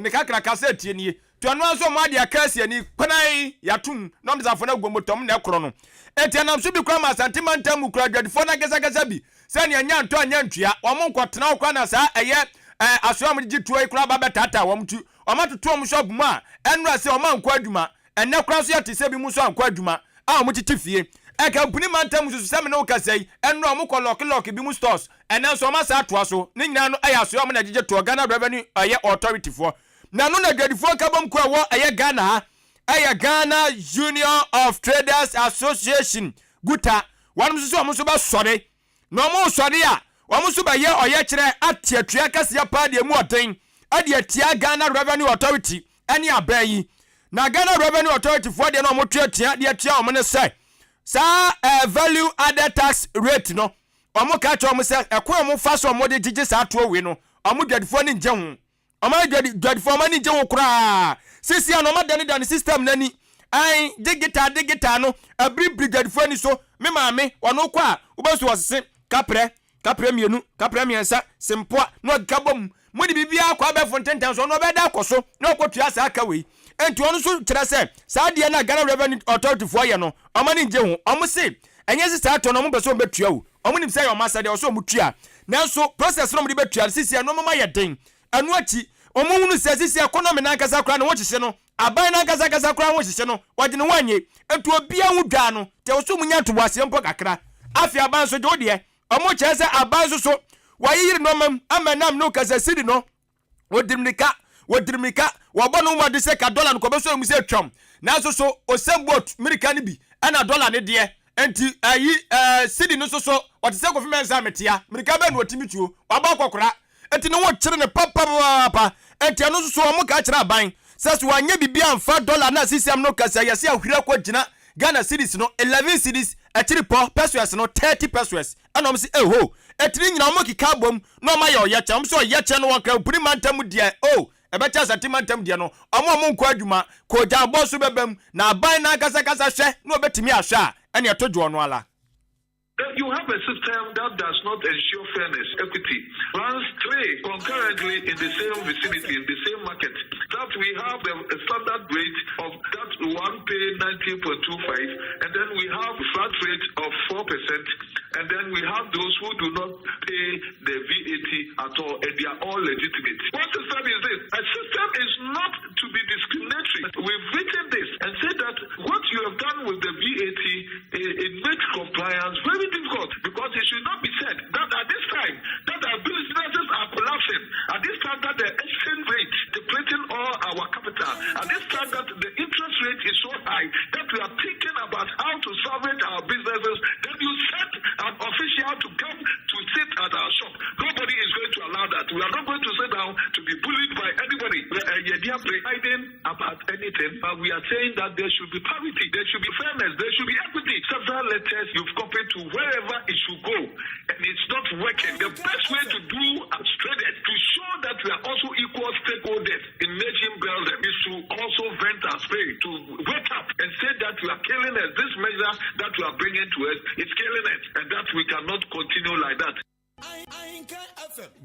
ne kakraka se tie nie to anu anso mo ade akasi ani kwanai yatum no mzafo na gwomotom na ekro no enti anam so bi kura ma santimantam mu kura dwadifo na gesa bi se ne anya nto anya ntua wo mo nkotena wo kwa na sa eye aso am gi tuo kura ba betata wo mtu omatoto om shop mu a enra se omankwa aduma enne kura so yate se bi mu so ankwa aduma a omutiti fie eka buni mantam so se me no kasai enra omukọ lock bi mu stores enne so omasa atoa so ne nyina no aya so om na gige to Ghana Revenue Authority for na no na gadifo kabom kwa wo Ghana ha Ghana Union of Traders Association guta wanum so om so ba sore no mo sore a om so ba ye kire atiatua kase pa de mu oden ade atia Ghana Revenue Authority ani abayi na Ghana Revenue Authority for de no motua tia de atia omne say sa value added tax rate no omo ka cha omo say ekwa omo fa so omo de gige sa to we no omo dwadifo ni nje ho omo dwadifo ma ni nje ho kura sisi an omo dan system nani ai digita no abri dwadifo ni so me maame wono kwa ubasu wasese kapre mienu kapre miensa sempoa no gabom mudi bibia kwa be fonten so no be da koso no kotua sa aka we enti onu so kire se sa de na Ghana Revenue Authority for ye no omani nje ho omo se enye se sa to no mo be so betua wo omo nim se yo masa de so mutua nanso process no mo de betua sisi no mo ye den anu achi omo hunu se sisi economy na nkasa kra no wo hihye no aban na nkasa kra wo hihye no wode no wanye enti obia hu dwa no te wo so munya to wase mpo kakra afi aban so de odie omo che se aban so wayiri no mam amanam no kasa sidi no wodirimika wabonu ma de se ka dollar no ko be so mu se twam na so osembot mirika ni bi ana dollar ne de enti ayi sidi no so o te se ko fime nsa metia mirika be no otimi tuo waba kokora enti no wo kire ne papa enti ano so o mu ka kire aban sasu wanye bibia amfa dollar na sisiam no kasa yase ahwira ko gina Ghana cities no 11 cities atiri po pesos no 30 pesos anom si eho etiri nyina mo kika bom no ma ye oyecha so oyecha no wanka puri mantam dia ebecha satimantam dia no omo nkwa adwuma ko ja boso bebam na aban na kasa hwe no obetimi ahwe a ene etojo no ala. You have a system that does not ensure fairness, equity, runs trade concurrently in the same vicinity, in the same market. That we have a standard rate of that one pay 19.25, and then we have a flat rate of 4%, and then we have those who do not pay the VAT at all, and they are all legitimate. What system is this? A system is not to be discriminatory. We've written this and said that what you have done with the VAT, it makes compliance very difficult, because it should not be said that at this time that our businesses are collapsing, at this time that the exchange rate depleting all our capital, at this time that the interest rate is so high that we are thinking about how to salvage our businesses, then you set an official to come to sit at our shop. Nobody is going to allow that. We are not going to sit down to be bullied by anybody. We are providing about any anything, but we are saying that there should be parity, there should be fairness, there should be equity. Several letters you've copied to wherever it should go, and it's not working. The best way to do as traders to show that we are also equal stakeholders in nation building is to also vent our spirit, to wake up and say that we are killing us. This measure that we are bringing to us is killing us, and that we cannot continue like that.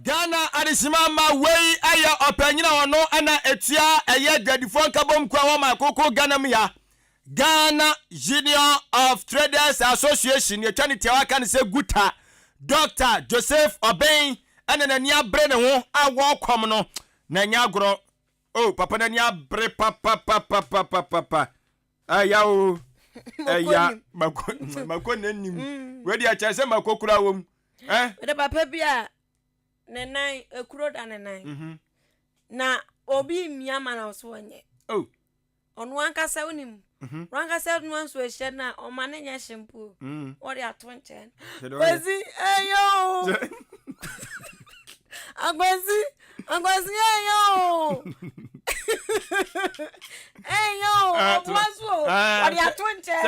Ghana Adisimama way aya opanyina ono ana etia eye gadifo kabom kwa wa makoko Ghana mia Ghana Union of Traders Association ye twani tia waka ne se guta Dr. Joseph Obeng ana na nia bre ne ho awo kwom no na nya agro oh papa na nya bre papa aya o aya mako nanim we dia cha se makokura wom the papa bia nenai ekuro da nenai na obi miama na so onye oh onu ankasa unim rankasa nu so ehye na o ma ne nya shampoo o de ato nchen kwezi eyo agwezi eyo eyo wazo o de ato nchen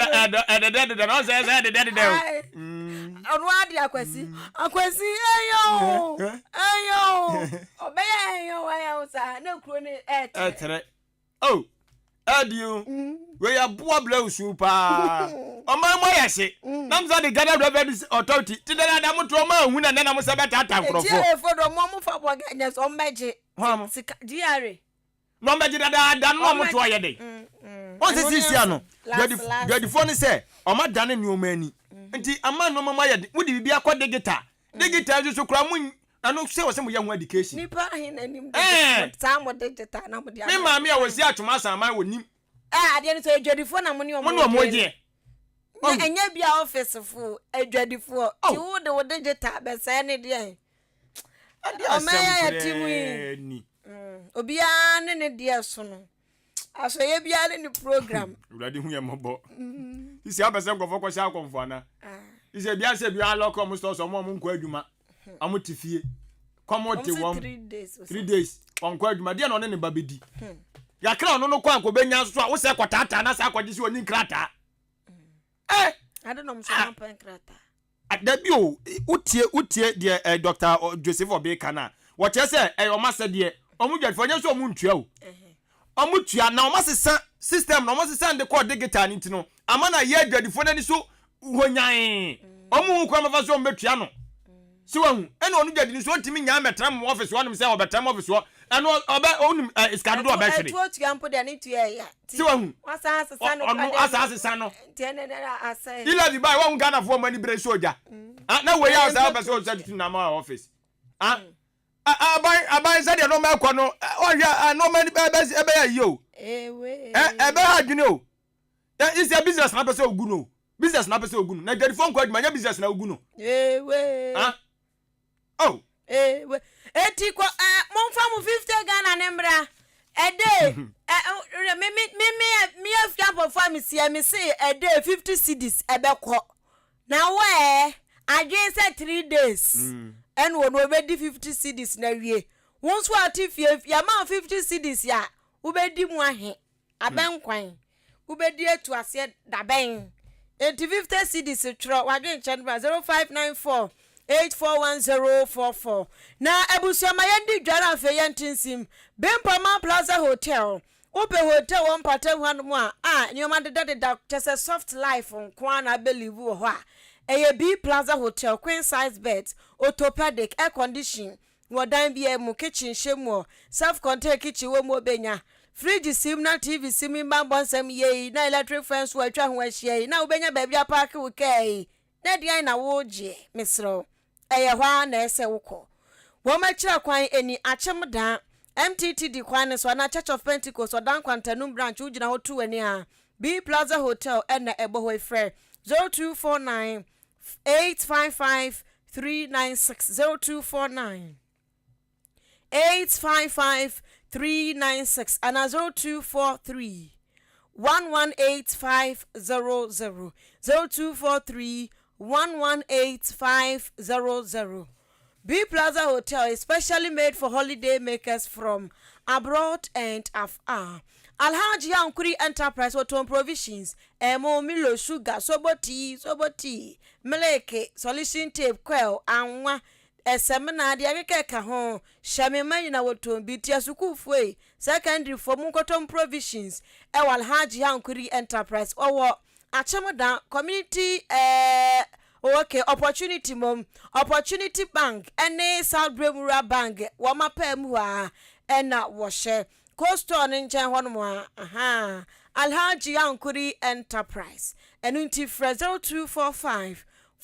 the no say the onu adi akwesi eyo obeya eyo waya usa na kuro ni etre oh adio we ya boa blow super o ma mo yese nam so the Ghana Revenue Authority ti da da mo to ma hu na na mo se beta tankrofo e fodo mo fa bo ganya so meje sika diare no meje da no mo to ye dey o se sisia no gadi phone say o ma dane ni o mani nti ama no mama ye wo di bibia ko digital so kura mu anu se wo se mo ye ho education nipa hin anim mo digital na mo dia me ma me a wo si atwoma san ma wo nim ade ni so adwadifo na mo ni o mo je enya bia office fu adwadifo ti wo de wo digital be say ne de o me ya timu ni obia ne de so no aso ye bia ne program urade hu ye mobo isi abese nkofo ko sha akonfo ana isi bia se bia lock mo store so mo nko adwuma amo tifie komo te won 3 days onko adwuma de na one ne babedi ya kra ono no kwa anko benya so a wo se kwatata na sa akwaji si oni nkrata I don't know so pen krata adabi o utie de Dr. Joseph Obeka na wo che se o mase de omu dwadfo nya so omu ntua o omutua na omasesa system na omasesa de code digital nti no amana ye dwadifo na ni so honyan omu kwa mafa so mbetua no si wahu ena onu dwadi ni so ntimi nya metram office wanum se obetram office wo ena oba onum iskado do obehwere etu otu ampo de ni tuya ya si wahu wasa asesa no onu asasa no tene na asai ila di bai wa Ghana fo mani bre soja na we ya sa be so tu na ma office abai said no ma kwa no ohia no mani ebe ya yo ewe ebe ha dwene o is a business na pese oguno business na pese oguno na deri phone kwa adwuma nya business na oguno ewe oh ewe eti ko monfa mu 50 Ghana nembra ede me afia perform me say ede 50 cedis ebe ko na we adwen say 3 days and won obedi 50 cedis na wie won so atifie ya ma 50 cedis ya ubedi mu ahe abenkwan ubedi etu ase daben enti 50 cedis tro wadwen chen 0594 841044 na ebusuama yendi dwara afa yentinsim Bempama Plaza Hotel ope hotel won patem hanu a nyoma de chese soft life nko na believe ho a eye B Plaza Hotel queen size bed orthopedic air condition wodan bia mu kitchen shemu self contained kitchen wo mo benya fridge sim na TV sim mbambon sam ye na electric fence wo atwa ho ahie na obenya ba bia park wo kai na dian na wo je misro eye hwa na ese woko wo ma kira kwan eni achem dan MTTD kwan so na Church of Pentecost odan kwantanum branch ugina ho tu ani a B Plaza Hotel na ebo ho efre 0249 855 396 0249 855 396 and 0243 118500 0243 118500. B Plaza Hotel is specially made for holiday makers from abroad and afar. Alhaji Yankuri Enterprise waton provisions emo milo sugar soboti meleke solution tape quail anwa esemina de akeke ka ho shamema nyina waton bitia sukufue secondary for munkoton provisions e Alhaji Yankuri Enterprise owo achemoda community okay opportunity bank ene South Bremura bank wo mapam a ena wo she Coastal nchen hono aha Alhaji Yankuri Enterprise enunti fra 0245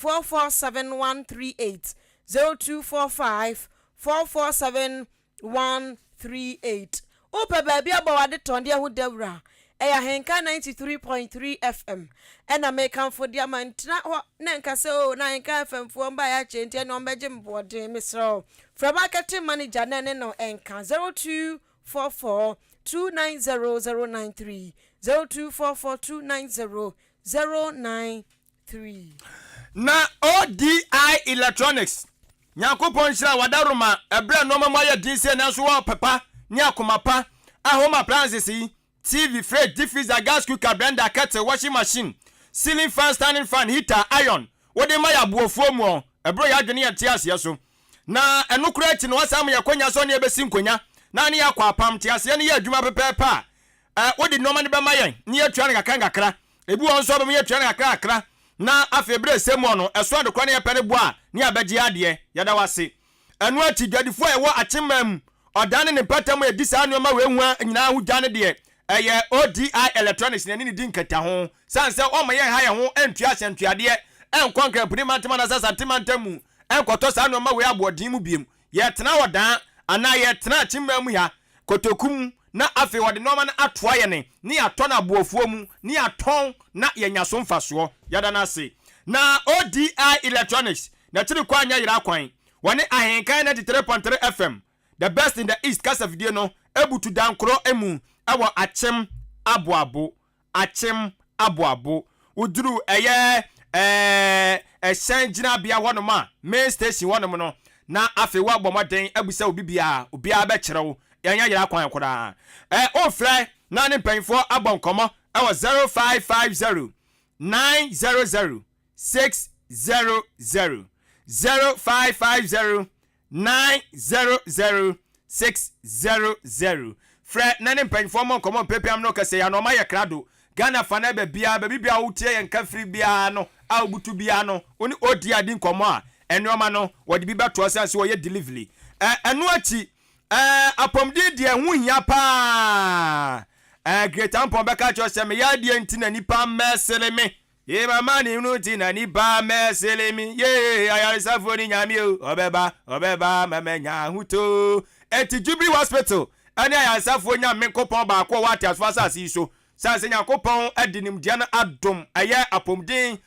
447138 0245 447138 Opa baby abawade tonde hu dawra Ahenkan 93.3 FM ena mekan for diamantina ho na nkase o na Ahenkan FM fo mba ya chenti no mbeje mbode misro from marketing manager na no enka 0244290093 0244290093 na ODI Electronics Nyankopon shira wadaruma ebre no mama ya dinse na so wa papa ni akomapa home appliances yi TV, fridge, diffuser, gas cooker, blender, kettle, washing machine, ceiling fan, standing fan, heater, iron. What dem ya buofuo mu ebro ya adwene ya tiase so na eno kureti no wasam ya kwanya so ne ebesi nkonya na ne ya kwa pam tiase ne ya adwuma pepepa wodi normal ne be mayen ne ya tuane kakra ebi won so be me ya tuane kakra na afebre semu no eso de kwa ne ya pere bo a ne abeje ade ya da wase eno ati dwadifo e wo achemam odane ne patam e disa anoma we hu nyina hu dane de ODI Electronics ne ni din kata ho sanse o ma ye ha ye ho entua sentuade enkonka puni mantema na santimantamu enkoto sa no ma we abodin mu biem ye tena wodan ana ye tena chimba mu ya kotokum na afi wode no ma na atoa ye ne aton abofuo mu ne aton na ye nyaso mfaso yada na se na ODI Electronics na tiri kwa anya yira kwan wone Ahenkan 93.3 FM the best in the east kasa video no ebutu dankro emu awo achem abuabo uduru senjina bia wonoma main station wonom no na afi wa bomoden abusa obibia be kirewo yanya yira kwan koda ofre na ne penfo abonkomo awo 0550 900 600 0550 900 600 Fred nane mpanfo mo komo pepiam no kase ya no ma ye krado Ghana fa na bia wutie ye nka free bia no a obutu bia no oni odi adin komo a enoma no wodi bi beto sense wo ye delivery eno achi apomdi de hu hia pa great ampon beka cho se me ya de ntina nipa meseleme ye mama ni nu ntina nipa meseleme ye ayarisa fo ni nyame obeba mamenya huto eti Jubilee Hospital ani ayasafo nya menkopon ba ko wati asfasa siso sanse nya kopon adinim dia na adom aye apomdin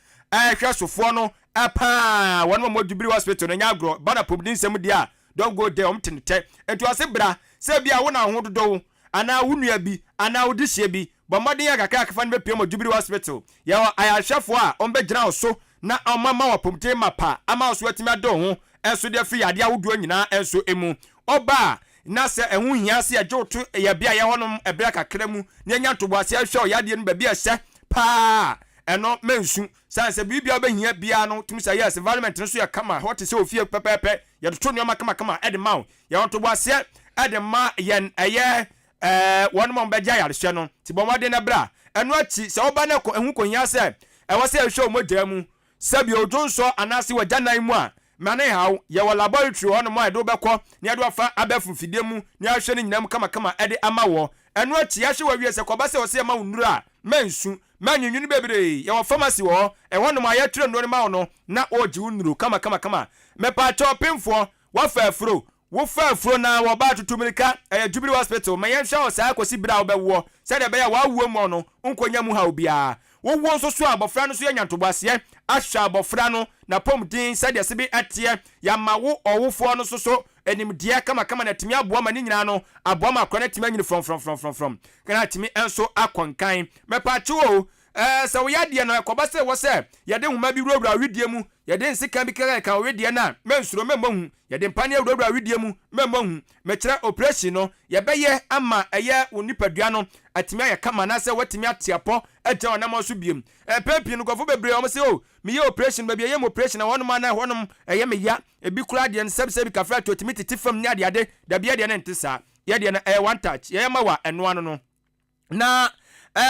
hwesofo no apa wonu mo Jubilee Hospital no nya agro bana pomdin sem dia don't go there omtenete etu ase bra se bia wo na hododo ana wunua bi ana wodihye bi bomodin ya kaka kafa no be pie mo Jubilee Hospital ya ayahwefo a ombe gina so na omama wa pomdin mapa ama so atimi ado ho enso de fi yade awodo nyina enso emu oba na se ehun hiase ajoto ya bia ye honom ebra kakra mu na nya toboase ahwe yade no ba bia hye pa eno mensu sanse bibia obehia bia no tumisa yes environment no so ya kama what is ofie pepepe ya to no kama edema ya toboase edema yen eye wonom beja ya hye no tibomode na bra eno achi se oba na ehun ko hiase ewo se ahwe omodra mu sabi odonso anase wajanan mu a mane hawo ye wo laboratory ono mo edo bekọ ne edo afa abefu fidie mu ne ahwe ne nyinam kama ede ama wo eno achi ya hwe wawie se koba se wo se ma wunuru a mansu manyunyu bebre ye wo pharmacy wo wono ma ya tire no ma wo no na oji wunuru kama mepa cho pemfo wa fa afro wo fa afro na wo ba tutumirika Jubilee Hospital mayen hwa wo sa akosi bra wo bewo se de be ya wa wuo mu no nkonya mu ha obia wo nso so abofra no so yanyantoboase ahwa abofra no na pomdin sade se bi atie ya mawo owofo no so enimdia kama na timi aboa ma ni nyina no aboa ma akwa na timi anyini from kana timi enso akonkan mepa chiwo sɛ woyɛ deɛ no kɔba sɛ wɔ sɛ yɛde nhoma bi wurawura wedie mu yɛde nsika bi kɛkɛka wedie no a mensuro memmɔhu yɛde mpane awurawura wedie mu memmɔhu mekyerɛ operation no yɛbɛyɛ ama ɛyɛ wo nipadua no atumi ayɛ kama na sɛ watumi ateapɔ agya ɔnam so biem pɛpii no kɔfo bebree ɔmo sɛ o meyɛ operation baabi ɛyɛ mo operation na wɔnom ana hɔnom ɛyɛ meya ebi kura deɛ no sɛbsɛbi kafra to tumi tete fam ne adeade dabi deɛ no nte saa yɛdeɛ no ɛyɛ one touch yɛyɛ ma wa ɛnoa no na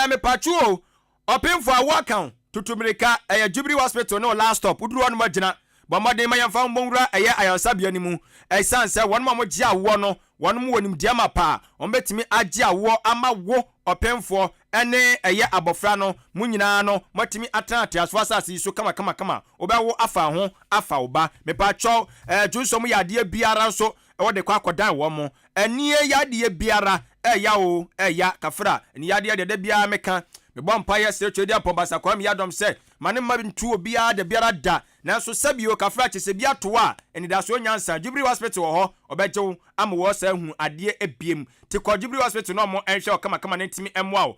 mepacho o ɔpemfo a wɔaka tutumirika ɛyɛ Jubilee Hospital no last stop uduru hɔnom agyina bɔmmɔden ma yɛmfa mbɔnwura ɛyɛ ayansabea no mu ɛsan sɛ wɔnom a mogye awoɔ no wɔnom wɔ nimdeɛ ma paa ɔmbɛtumi agye awoɔ ama wo ɔpemfoɔ ɛne ɛyɛ abɔfra no mu nyinaa no matumi atena ateasoɔ asase yi so kama wobɛwo afa ho afa wo ba mepacho dwonsom yɛ adeɛ biara nso ɛwɔ de kɔ akɔdan wɔ mo ɛnie yɛ adeɛ biara ɛya kafra ɛne yɛ adeɛ de biara meka mebɔ mpa yɛ sɛ twɛdi apɔbasa kwa me yadom sɛ mane ma ntuo biara de biara da nanso sabio kafra kyese bia to a enidaso nyansa Jubilee Hospital wɔ hɔ ɔbɛgyew ama wɔ sɛ hu adeɛ ebiem te kɔ Jubilee Hospital no mo ɛhwɛ kama ne ntimi ɛmoa wo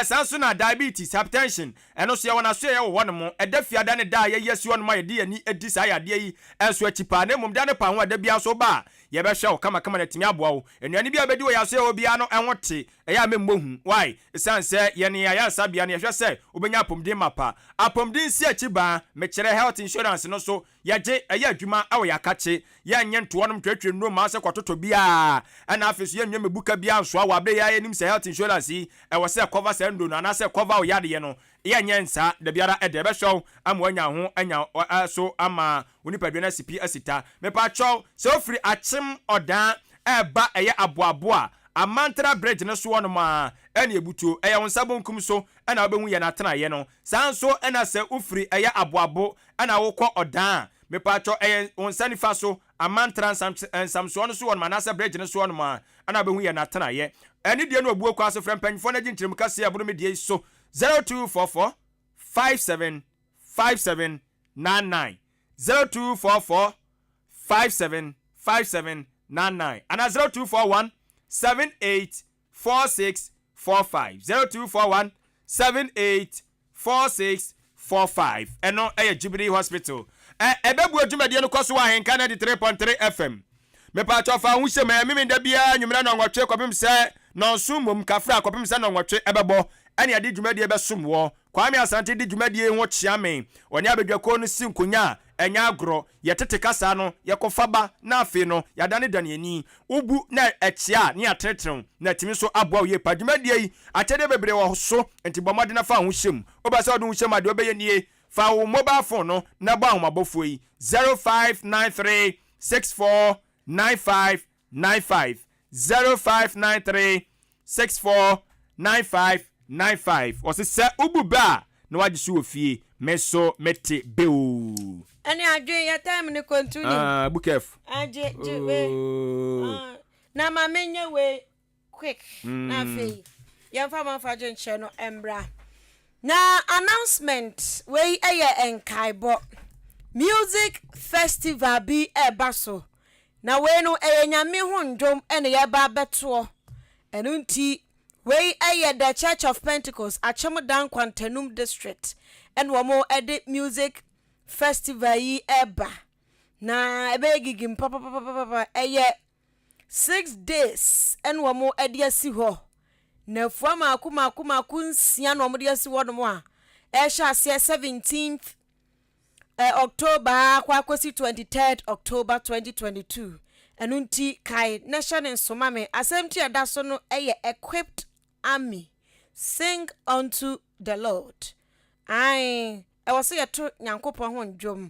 sanso na diabetes hypertension ɛno so yɛ wɔna so yɛ wɔ no mo ɛda fiada ne da yɛ si wɔ no ma yɛ di ani edi saa yɛ adeɛ yi ɛso achipa na mmom da ne pa ho ada bia so ba yɛbɛhwɛ wo kama na timi aboa wo enuane bia bɛdi wɔ yɛ so yɛ obia no ɛho te ɛyɛ amemmohu why esan sɛ yɛ ne yɛ sabia ne yɛhwɛ sɛ obenya apomden mapa apomden si achiba mekyerɛ health insurance no so yɛgye ɛyɛ adwuma awɔ yɛakakye yɛnyɛ ntoɔnom twatwa nnuro ma sɛ kɔtoto biaa ɛna afei so yɛnnwa mebuka biaa nsoa wɔ abɛ yɛayɛ nim sɛ health insurance yi ɛwɔ sɛ cover sɛ ndo no anaasɛ cover wo yadeɛ no yɛnyɛ nsa da biara ɛde ɛbɛhwɛw ama wanya ho anya so ama wo nipadua no asipi asita mepatwɛw sɛ ofiri akyem ɔdan ɛba ɛyɛ aboaboa amantra bridge no so no ma ɛne ebutuo ɛyɛ wo nsa bonkum so ɛna wobɛhu yɛ n'atenaeɛ no saa nso ɛna sɛ ofiri ɛyɛ aboabo ɛna wokɔ ɔdan mepatwɔ ɛyɛ wo nsa nifa so amantra nsamsoɔ no so wɔ no ma anasɛ bridge no so no ma ɛna wobɛhu yɛ n'atenaeɛ ɛne deɛ no abuo kɔ ase frɛ mpanyimfoɔ no agye nkyerɛmu kaseɛ abono medie yi so 0244 575799 0244 575799 and 0241 784645 0241 784645 eno Jubilee Hospital ebebu adwumadie no koso Ahenkan 3.3 FM mepa chofa hu hye ma mimi da bia nwumra na nwotwe kopim se no sumum kafra kopim se no nwotwe ebebo ene ade dwumadie besom wo Kwame Asante di dwumadie ho chiame oni abedwako no si nkonya enya agro yetete kasa no yekofaba na afi no yadane daniani ubu na echia ne atretrem na timi so aboa wo ye pa dwumadie yi akyede bebre wo so ntibomade na fa ho hyem obasa odo ho hyem ade obeye nie fa wo mobile phone no na ba ahomabofo yi 0593649595 0593649595 osise ubu ba na wagisu ofie meso mete beo ani adwen ya time ni continue bukef aje we na ma menye we quick na fe ya fa ma fa jen che no embra na announcement we eye enkaibo music festival bi ebaso na we no eye nyame ho ndom ene ya ba beto enu nti we eye the Church of Pentecost Achemudan Kwantanum district and womo ede music festival yi eba na ebe gigim papa eye 6 days and womo ede asi ho na fuama akuma kunsia no mo de asi ho no mo a sha 17th October kwa kwesi 23rd October 2022 enunti kai national somame assemty adaso no eye equipped army sing unto the Lord I was say to nyankopon ho ndwom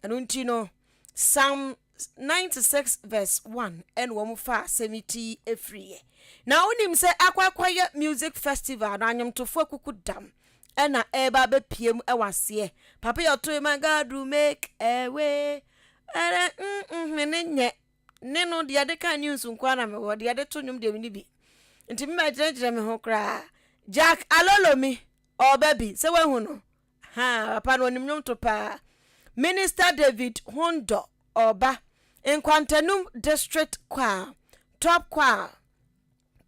enunti no Psalm 96 verse 1 and wo mu fa semiti efriye na onim se akwakwaya music festival na anyomtofo akuku dam ena eba be piem ewase papa your to my God will make a way ne no de ade kan news nkwa na me wo de ade to nwum de ni bi nti me gyeregyere me ho kra Jack alolomi o baby se we hu no ha papa no nim nwum to pa Minister David Hondo Oba in Kwantanum District Choir Top Choir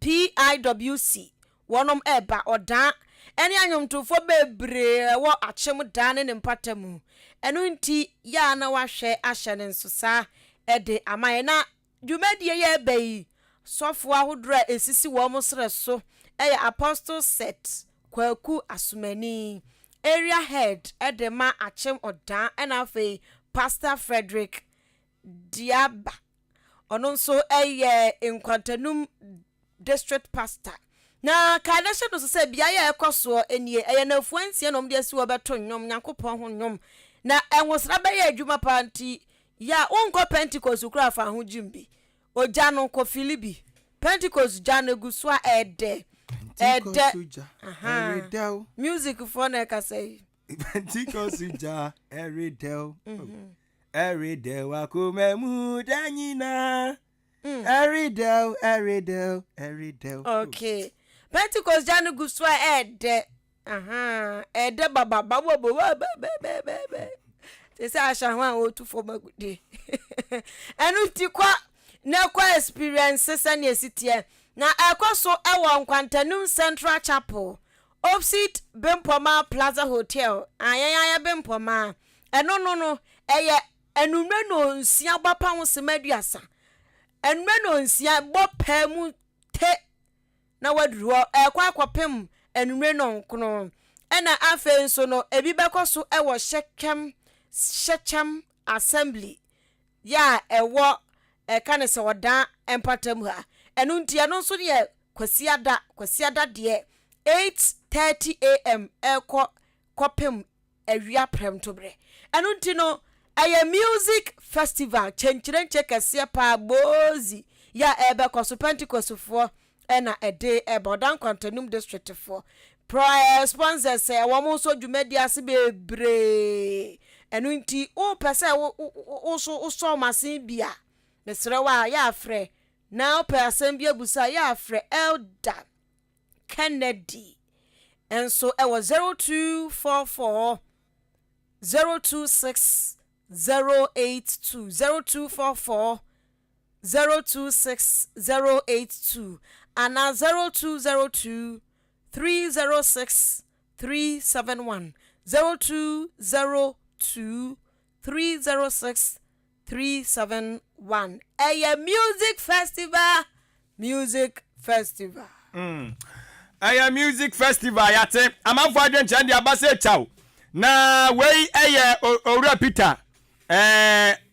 PIWC wonom eba oda ene anyomtofo bebre wo achem dane ne mpatamu eno nti ya na wahwe ahye ne nsosa ede amaye na dwumadie ye bayi sofo ahodro esisi wo mosre so apostle set kwaku asumani area head edema achem odan ena afei pastor Frederick Diaba ono nso Nkwantanum district pastor na kanehye no se bia ya ekoso enie na afuansie no mde asi wo beto nnwom Nyankopɔn ho nnwom na enwosra be ya adwuma panti ya unko Pentecost kura fa ho jimbi oja no ko Filibi Pentecost ja no guso a ede music for na ka say Pentecost ja eridel eridel wakumemu danyina eridel okay Pentecost ja no guso a ede ede baba se ashahwan otu for magude enu ti kwa na kwa experience sane esitie na ekoso ewo Nkwantanum Central Chapel opposite Bempoma Plaza Hotel ayaya Bempoma no eye enumre no nsia gbapa ho semaduasa enumre no nsia gbopa mu te na waduro ekwa akwapem enumre no nkono ena afa nso no ebi bekoso ewo Shechem assembly ya ewo kan se odan empatam ha enu ntia no so de kwasiada de 8:30 am kopem awia prem to bre enu nti no aye music festival chenchirenche kase pa bozi ya ebekoso Pentecost fo ena ede ebodan Nkwantanum district fo sponsors wo mo so dwumadi ase bebre enu nti o pese o so masin bia mesrewa ya afre na o person bia busa ya afre Elder Kennedy enso e was 0244 026 082 0244 026 082 ana 0202 306 371 0202 306 371 music festival music festival yate amafo adwen chande abase chaw na wei owura Peter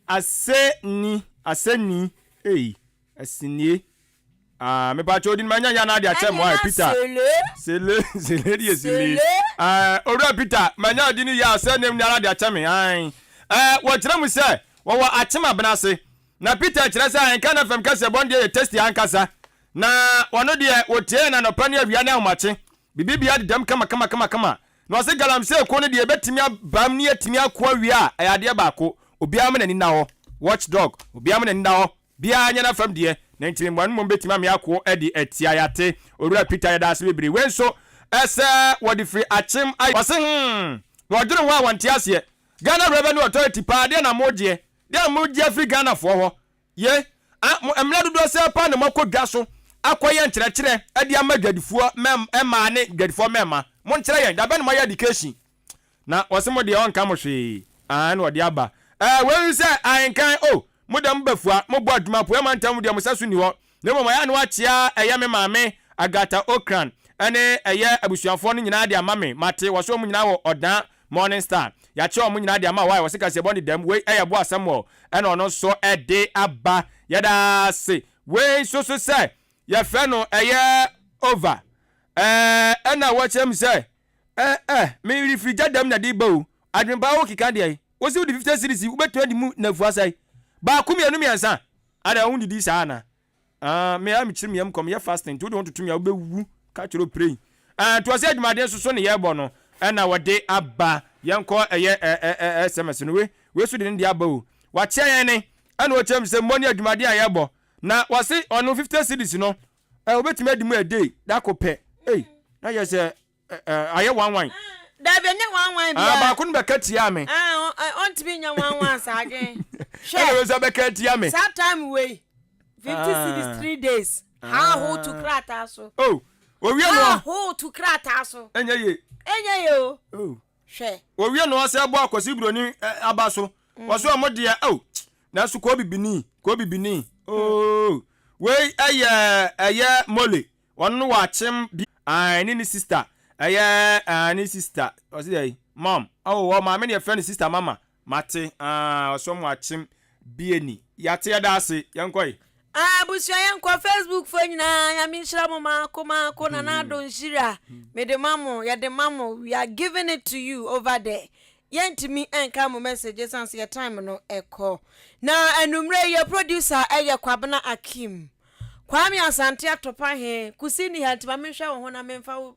aseni asinie me ba chodin manya ya na dia tem wa Peter sele owura Peter manya odini ya asenem na dia tem wo kire mu se wo achema benase na Peter kire se Ahenkan FM Kasiebo de test ankasa na wono de wotie na no pani awia na umache bibibia de dem kama na se galamse ko ne de betimi abam ne atimi akwa awia ayade baako obia me nani na ho watchdog obia me nani na ho bia anya na fam de na ntimi mwan mo betimi am yakwo edi atia yate owura Peter ya da ase bebre wenso ese wodi free achim ai wase wodure ho awanti ase Ghana Revenue Authority pa de na moje free Ghana fo ho ye emla dodo se pa ne makodwa so akoye nkyerɛkyerɛ ade amadwadifuo mema ne dwadifo mema mo nkyerɛ yɛn da bɛ no my education na wɔsemo de on ka mo hwee na wɔde aba we sɛ Ahenkan mo da mbafua mo bo aduma po ma ntam de mo saso ni hɔ na mo ya no akyea ɛyɛ me maame Agata Okran ɛne ɛyɛ abusuafo no nyinaa de ama me mate wɔso mo nyinaa wɔ Odan Morning Star ya che omo nyina de ama why wose Kasiebo de dem we bo asɛm ɛna ɔno so ɛde aba yɛda se we so sɛ ya fe no over ɛna wɔkyem sɛ me refrigerator dem na de bawo adwemba wo kika de wo si wo 50 series wo beto adi mu na fuasai ba kumienu miensa ada hu didi saa na me am kyerem yam kom ye fasting to want to me wo bewu ka kyero pray to ase adwumade so ne ye bo no ɛna wɔde aba yɛnkɔ SMS no we so de ne aba o wa kyɛ yɛn ne ɛna wɔkyem sɛ money adwumade a ye bo na wase ono 50 series no obetime adi mu a day da ko pe na ye se aye wanwan da be ne wanwan bia ba ko no be katia me on to be nya wanwan sagen share we se be katia me that time we 50 series 3 days how to krata so Owie no. Ho to krata so. Enye o. Oh. Hwe. Owie no ase abo akwasi broni abaso. Waso amode oh. Na su ko bibini. Oh. We eye mole. Onu wa chim ni sister. Ni sister. What's it? Mom. Oh, mama me friend sister mama. Mate. So mu achim bieni. Yate ya dase. Yankoi. Busua yankwa Facebook fo nyina ya mi nshira mo ma ko na na do nshira. Me de mamo, ya de mamo. We are giving it to you over there. Yentimi enka mo messages and your time no eko. Na enumre your producer eye Kwabena Akim. Kwame Asante atopa he kusini hantima menhwa wo ho na memfa